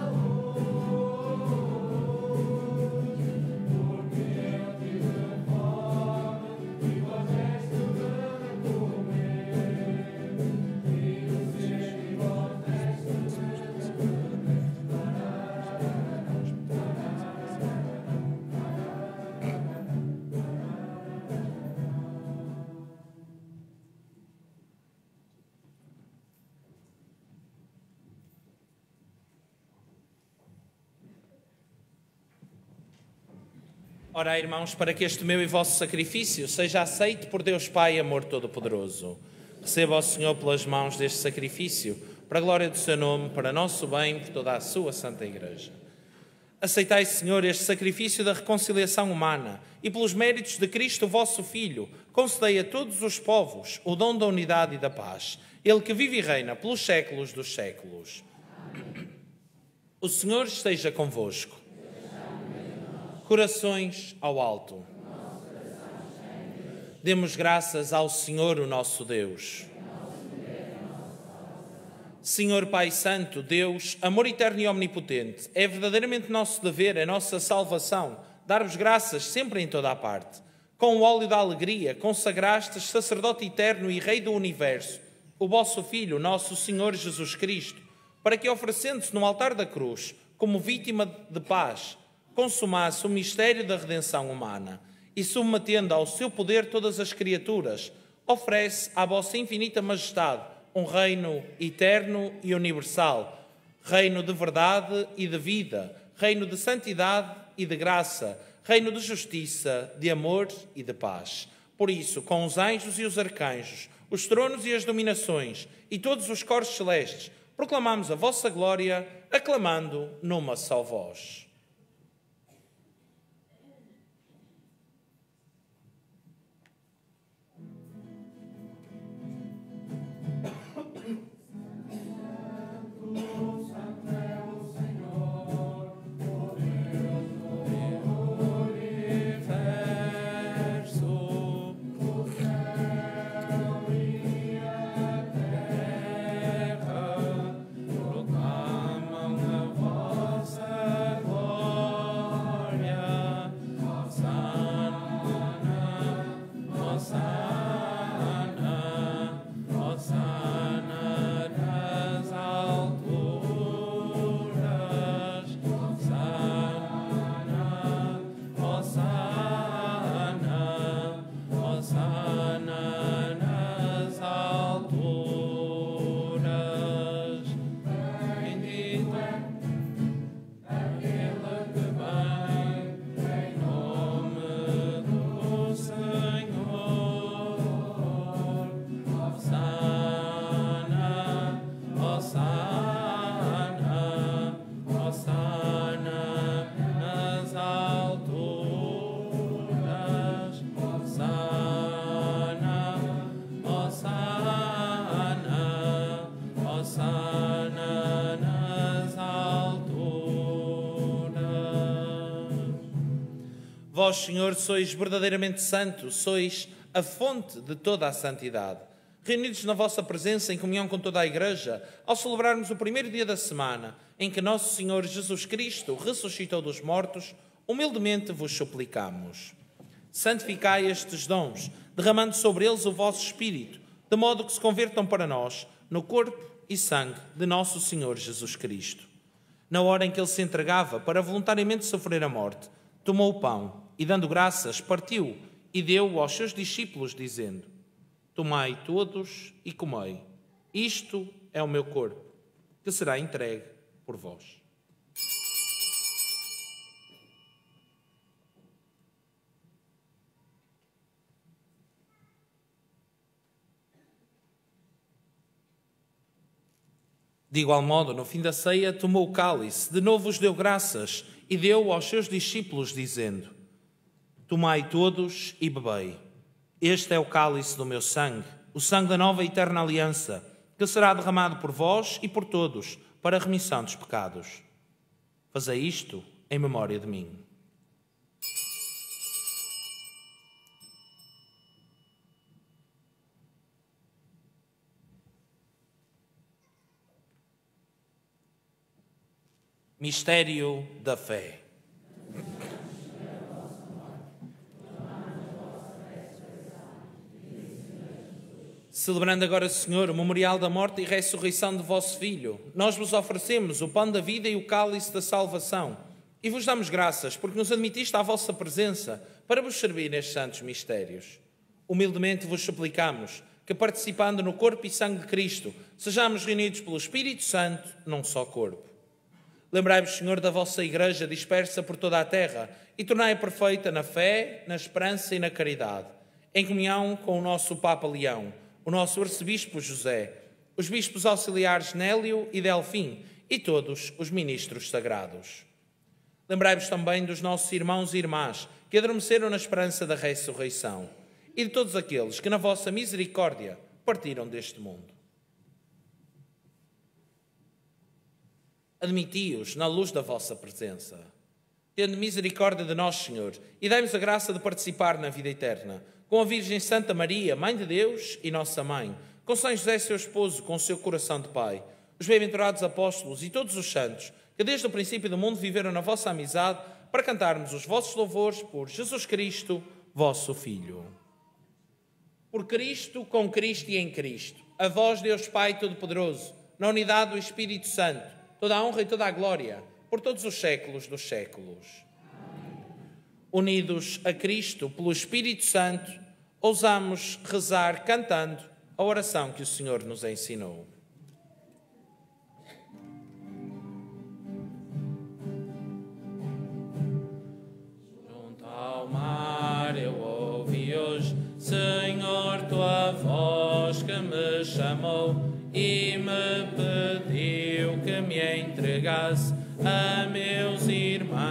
Ora, irmãos, para que este meu e vosso sacrifício seja aceito por Deus Pai, amor todo-poderoso, receba o Senhor pelas mãos deste sacrifício, para a glória do seu nome, para nosso bem, por toda a sua Santa Igreja. Aceitai, Senhor, este sacrifício da reconciliação humana e pelos méritos de Cristo, vosso Filho, concedei a todos os povos o dom da unidade e da paz, Ele que vive e reina pelos séculos dos séculos. O Senhor esteja convosco. Corações ao alto. Demos graças ao Senhor, o nosso Deus. Senhor Pai Santo, Deus, amor eterno e omnipotente, é verdadeiramente nosso dever, é nossa salvação, dar-vos graças sempre em toda a parte. Com o óleo da alegria, consagrastes, sacerdote eterno e Rei do Universo, o vosso Filho, nosso Senhor Jesus Cristo, para que, oferecendo-se no altar da cruz, como vítima de paz, consumasse o mistério da redenção humana e, submetendo ao seu poder todas as criaturas, oferece à vossa infinita majestade um reino eterno e universal, reino de verdade e de vida, reino de santidade e de graça, reino de justiça, de amor e de paz. Por isso, com os anjos e os arcanjos, os tronos e as dominações e todos os coros celestes, proclamamos a vossa glória, aclamando numa só voz.
Proclamam a vossa glória.
vós, Senhor, sois verdadeiramente santo, sois a fonte de toda a santidade. Reunidos na vossa presença, em comunhão com toda a Igreja, ao celebrarmos o primeiro dia da semana, em que nosso Senhor Jesus Cristo ressuscitou dos mortos, humildemente vos suplicamos. Santificai estes dons, derramando sobre eles o vosso Espírito, de modo que se convertam para nós no corpo e sangue de nosso Senhor Jesus Cristo. Na hora em que ele se entregava para voluntariamente sofrer a morte, tomou o pão e, dando graças, partiu e deu-o aos seus discípulos, dizendo: Tomai todos e comei. Isto é o meu corpo, que será entregue por vós. De igual modo, no fim da ceia, tomou o cálice, de novo vos deu graças e deu-o aos seus discípulos, dizendo: Tomai todos e bebei. Este é o cálice do meu sangue, o sangue da nova e eterna aliança, que será derramado por vós e por todos, para a remissão dos pecados. Fazei isto em memória de mim. Mistério da fé. Celebrando agora, Senhor, o memorial da morte e ressurreição de vosso Filho, nós vos oferecemos o pão da vida e o cálice da salvação e vos damos graças porque nos admitiste à vossa presença para vos servir nestes santos mistérios. Humildemente vos suplicamos que, participando no corpo e sangue de Cristo, sejamos reunidos pelo Espírito Santo num só corpo. Lembrai-vos, Senhor, da vossa Igreja dispersa por toda a terra e tornai-a perfeita na fé, na esperança e na caridade, em comunhão com o nosso Papa Leão, o nosso arcebispo José, os bispos auxiliares Nélio e Delfim e todos os ministros sagrados. Lembrai-vos também dos nossos irmãos e irmãs que adormeceram na esperança da ressurreição e de todos aqueles que, na vossa misericórdia, partiram deste mundo. Admiti-os na luz da vossa presença. Tendo misericórdia de nós, Senhor, e dai-nos a graça de participar na vida eterna, com a Virgem Santa Maria, Mãe de Deus e Nossa Mãe, com São José, seu esposo, com o seu coração de Pai, os bem-aventurados apóstolos e todos os santos, que desde o princípio do mundo viveram na vossa amizade, para cantarmos os vossos louvores por Jesus Cristo, vosso Filho. Por Cristo, com Cristo e em Cristo, a vós, Deus Pai Todo-Poderoso, na unidade do Espírito Santo, toda a honra e toda a glória, por todos os séculos dos séculos. Unidos a Cristo pelo Espírito Santo, ousamos rezar cantando a oração que o Senhor nos ensinou. Junto ao mar eu ouvi hoje, Senhor, tua voz que me chamou e me pediu que me entregasse a meus irmãos.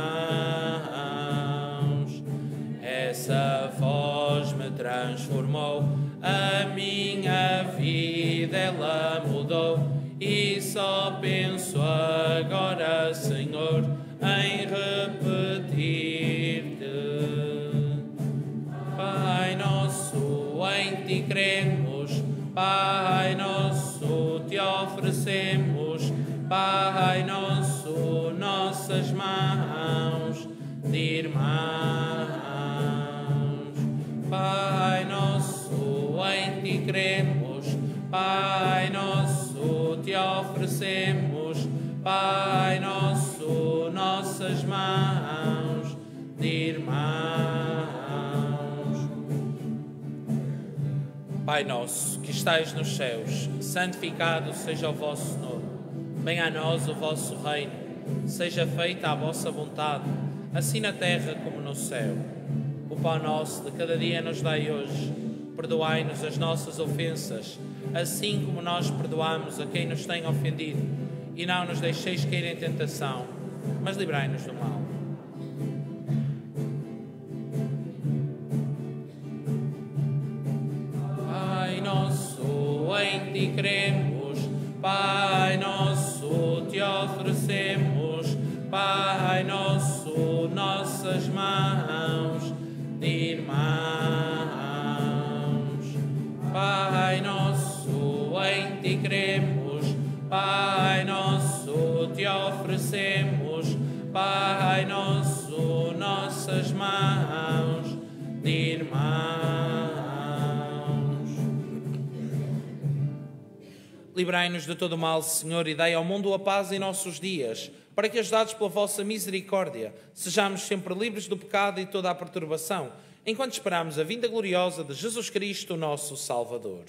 Essa voz me transformou, a minha vida ela mudou e só penso agora, Senhor, em repetir-te. Pai nosso, em ti cremos, Pai nosso, te oferecemos, Pai nosso, nossas mãos de irmãos. Pai nosso, em ti cremos, Pai nosso, te oferecemos, Pai nosso, nossas mãos de irmãos. Pai nosso, que estais nos céus, santificado seja o vosso nome. Venha a nós o vosso reino. Seja feita a vossa vontade, assim na terra como no céu. O pão nosso de cada dia nos dai hoje. Perdoai-nos as nossas ofensas, assim como nós perdoamos a quem nos tem ofendido. E não nos deixeis cair em tentação, mas livrai-nos do mal. Em ti cremos, Pai nosso, te oferecemos, Pai nosso, nossas mãos Livrai-nos de todo o mal, Senhor, e dai ao mundo a paz em nossos dias, para que, ajudados pela vossa misericórdia, sejamos sempre livres do pecado e toda a perturbação, enquanto esperamos a vinda gloriosa de Jesus Cristo, nosso Salvador.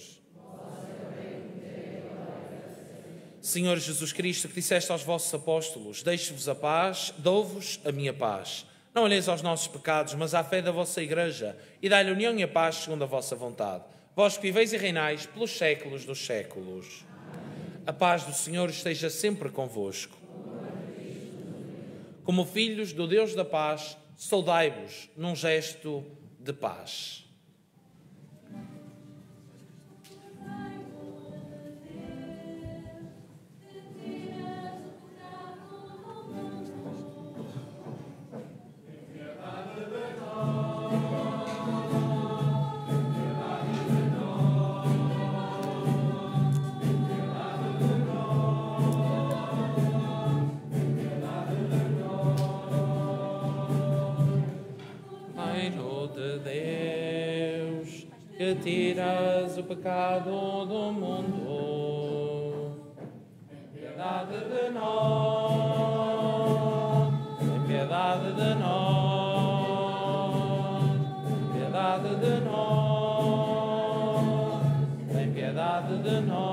Senhor Jesus Cristo, que disseste aos vossos apóstolos: deixo-vos a paz, dou-vos a minha paz. Não olheis aos nossos pecados, mas à fé da vossa Igreja, e dai-lhe a união e a paz segundo a vossa vontade. Vós que viveis e reinais pelos séculos dos séculos. A paz do Senhor esteja sempre convosco. Como filhos do Deus da paz, saudai-vos num gesto de paz. Tiras o pecado do mundo, tem piedade de nós, tem piedade de nós, tem piedade de nós, tem piedade de nós.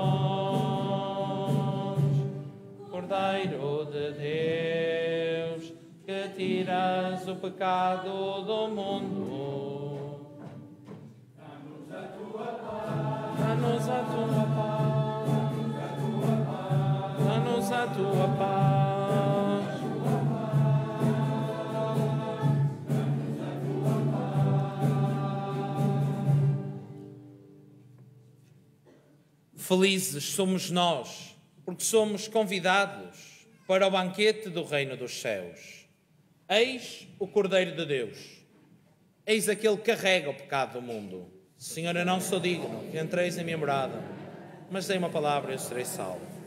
Cordeiro de Deus, que tiras o pecado do mundo, dá-nos a tua paz, dá-nos a tua paz. Felizes somos nós, porque somos convidados para o banquete do reino dos céus. Eis o Cordeiro de Deus, eis aquele que carrega o pecado do mundo. Senhor, eu não sou digno que entreis em minha morada, mas dei uma palavra e eu serei salvo.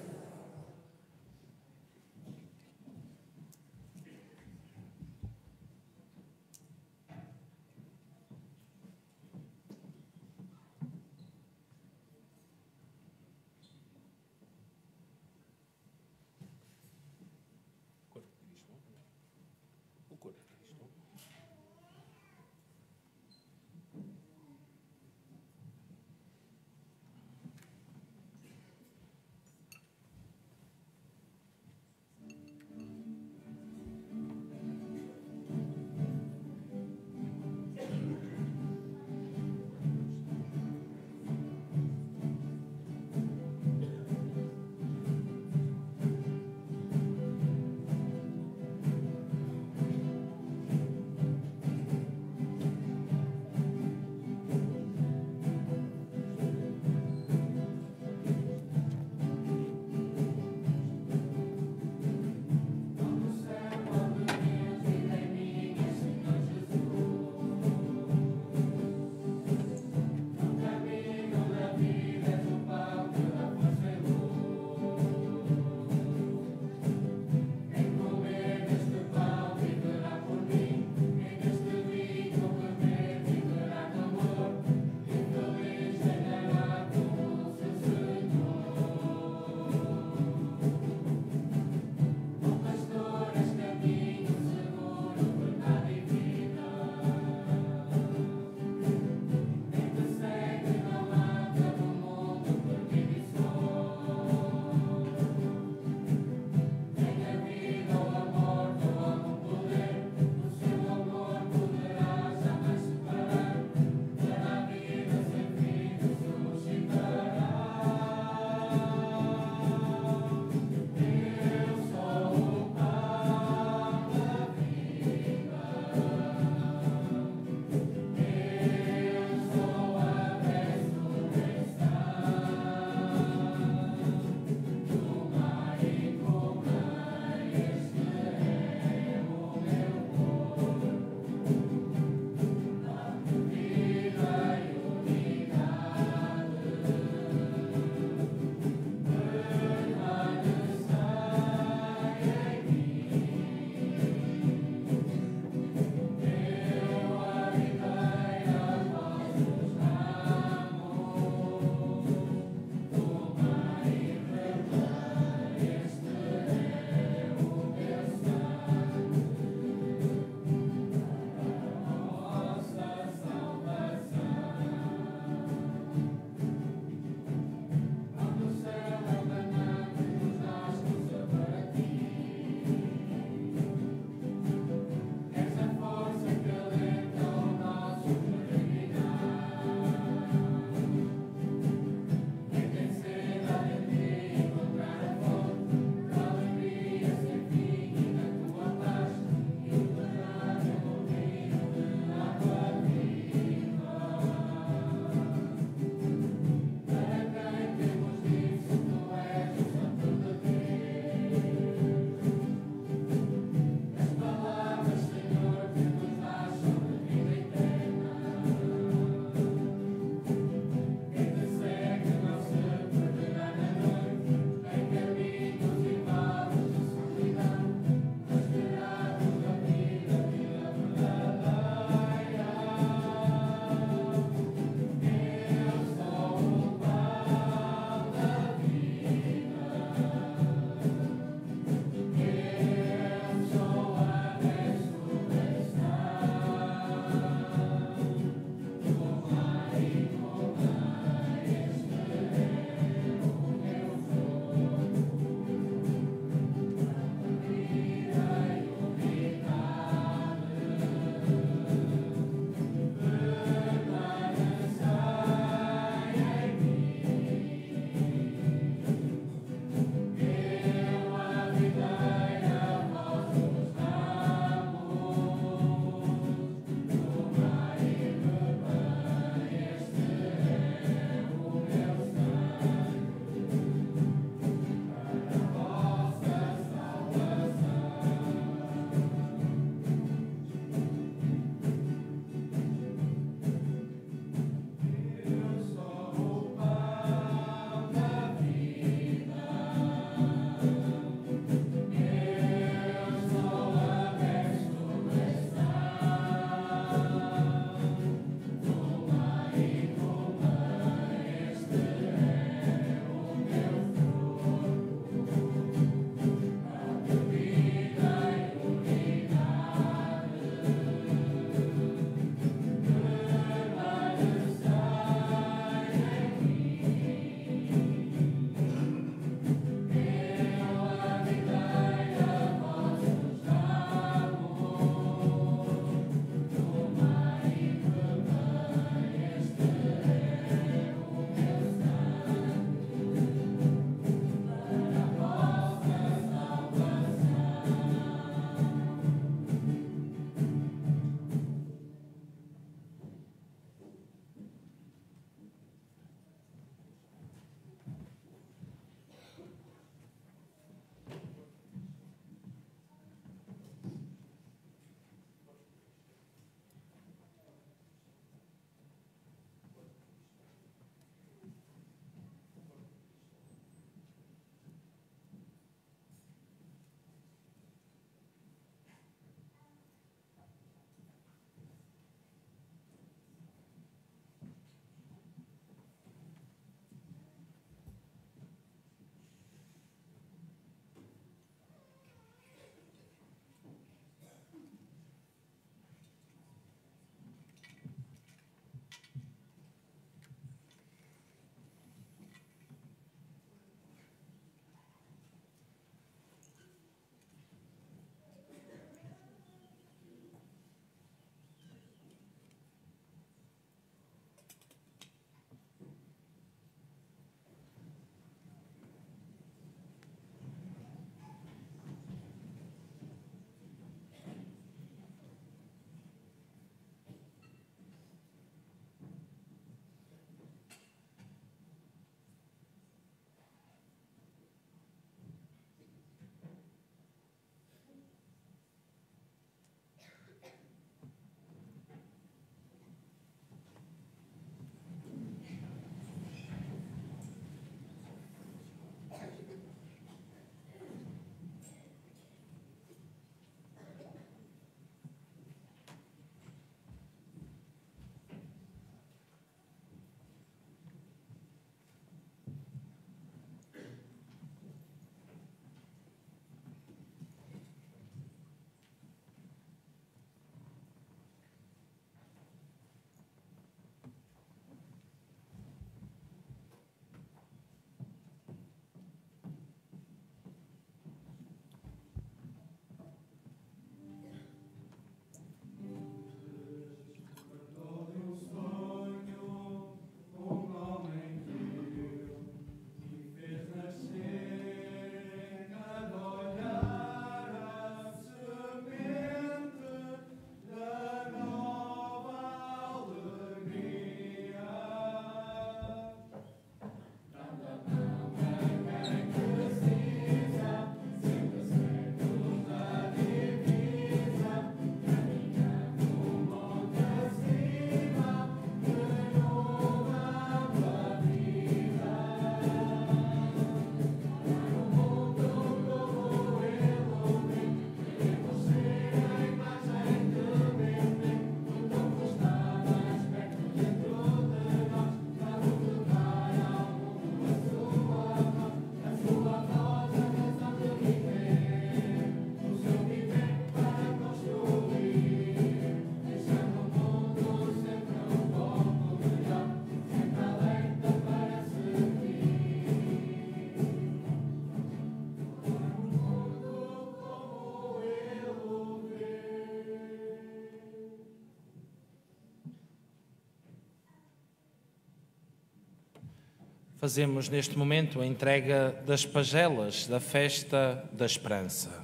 Fazemos neste momento a entrega das pagelas da Festa da Esperança.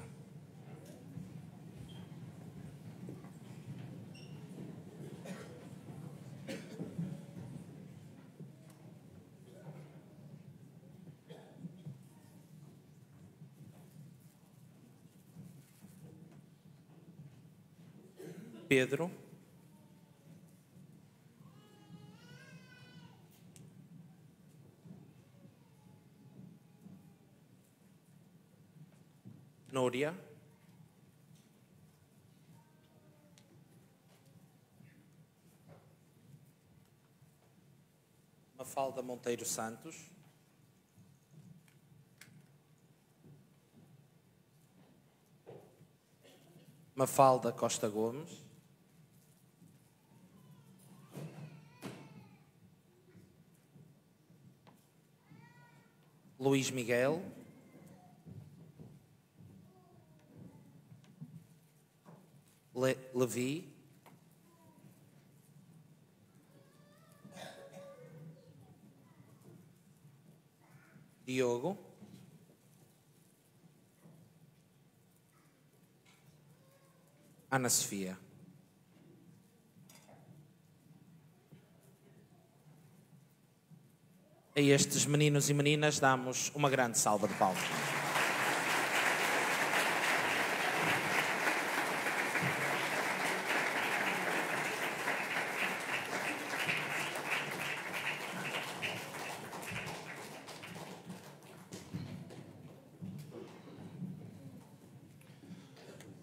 Pedro, Núria, Mafalda Monteiro Santos, Mafalda Costa Gomes, Luís Miguel, Levi, Diogo, Ana Sofia. A estes meninos e meninas damos uma grande salva de palmas.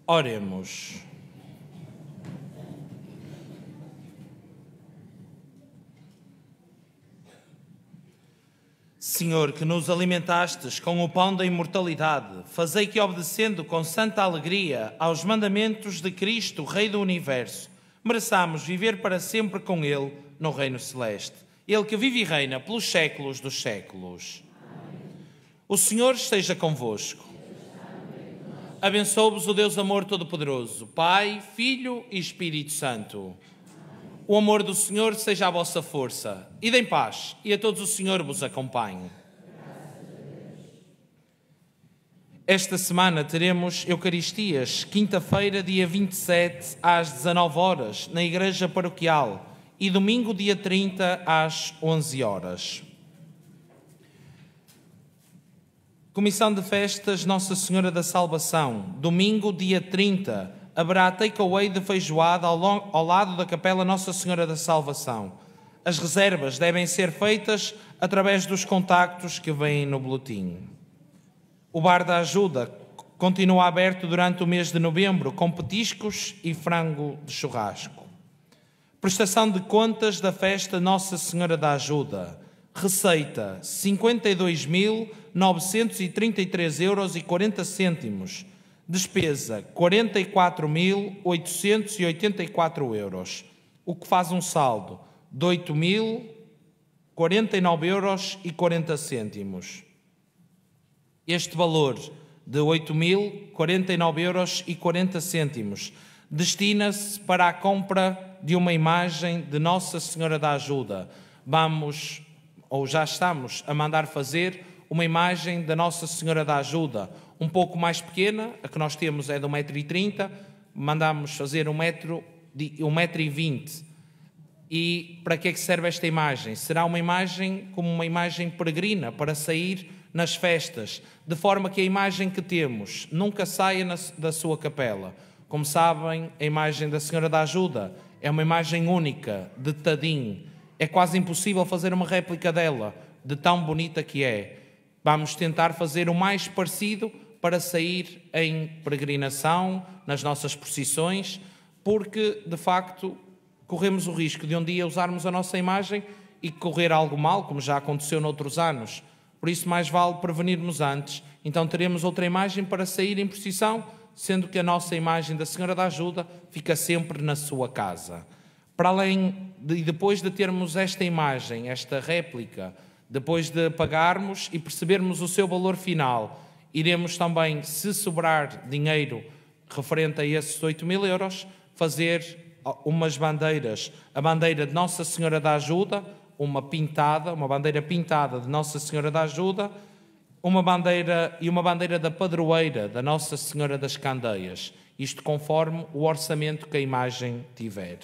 Oremos. Senhor, que nos alimentastes com o pão da imortalidade, fazei que, obedecendo com santa alegria aos mandamentos de Cristo, Rei do Universo, mereçamos viver para sempre com Ele no reino celeste. Ele que vive e reina pelos séculos dos séculos. O Senhor esteja convosco. Abençoe-vos o Deus Amor Todo-Poderoso, Pai, Filho e Espírito Santo. O amor do Senhor seja a vossa força. Ide em paz, e a todos o Senhor vos acompanhe. Esta semana teremos Eucaristias, quinta-feira, dia 27, às 19 horas, na Igreja Paroquial, e domingo, dia 30, às 11 horas. Comissão de Festas Nossa Senhora da Salvação, domingo, dia 30, haverá takeaway de feijoada ao lado da Capela Nossa Senhora da Salvação. As reservas devem ser feitas através dos contactos que vêm no boletim. O Bar da Ajuda continua aberto durante o mês de novembro, com petiscos e frango de churrasco. Prestação de contas da festa Nossa Senhora da Ajuda. Receita: 52.933,40 €. Despesa: 44.884 €, o que faz um saldo de 8.049,40 €. Este valor de 8.049,40 € destina-se para a compra de uma imagem de Nossa Senhora da Ajuda. Vamos, ou já estamos, a mandar fazer uma imagem da Nossa Senhora da Ajuda, um pouco mais pequena. A que nós temos é de 1,30 m, mandamos fazer 1,20 m. E para que é que serve esta imagem? Será uma imagem como uma imagem peregrina para sair nas festas, de forma que a imagem que temos nunca saia da sua capela. Como sabem, a imagem da Senhora da Ajuda é uma imagem única, de Tadim. É quase impossível fazer uma réplica dela, de tão bonita que é. Vamos tentar fazer o mais parecido para sair em peregrinação, nas nossas procissões, porque, de facto, corremos o risco de um dia usarmos a nossa imagem e correr algo mal, como já aconteceu noutros anos. Por isso, mais vale prevenirmos antes. Então, teremos outra imagem para sair em procissão, sendo que a nossa imagem da Senhora da Ajuda fica sempre na sua casa. Para além de, depois de termos esta imagem, esta réplica, depois de pagarmos e percebermos o seu valor final, iremos também, se sobrar dinheiro referente a esses 8.000 €, fazer umas bandeiras. A bandeira de Nossa Senhora da Ajuda, uma bandeira pintada de Nossa Senhora da Ajuda, uma bandeira da padroeira da Nossa Senhora das Candeias, isto conforme o orçamento que a imagem tiver.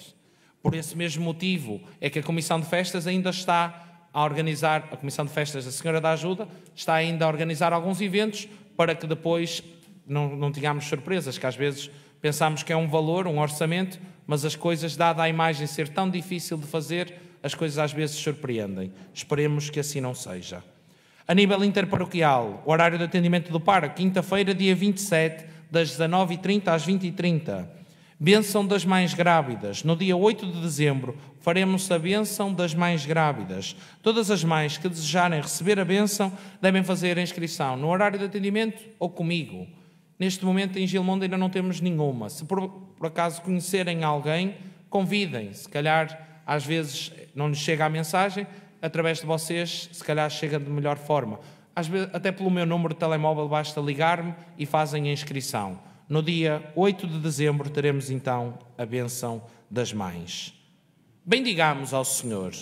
Por esse mesmo motivo é que a Comissão de Festas ainda está a organizar, a Comissão de Festas da Senhora da Ajuda está ainda a organizar alguns eventos para que depois não tenhamos surpresas, que às vezes pensamos que é um valor, um orçamento, mas as coisas, dada a imagem ser tão difícil de fazer, as coisas às vezes surpreendem. Esperemos que assim não seja. A nível interparoquial, o horário de atendimento do PAR, quinta-feira, dia 27, das 19h30 às 20h30. Bênção das mães grávidas. No dia 8 de dezembro, faremos a bênção das mães grávidas. Todas as mães que desejarem receber a bênção devem fazer a inscrição no horário de atendimento ou comigo. Neste momento, em Gilmondo, ainda não temos nenhuma. Se por acaso conhecerem alguém, convidem. Se calhar, às vezes, não lhes chega a mensagem, através de vocês, se calhar chega de melhor forma. Às vezes, até pelo meu número de telemóvel, basta ligar-me e fazem a inscrição. No dia 8 de dezembro teremos então a bênção das mães. Bendigamos ao Senhor.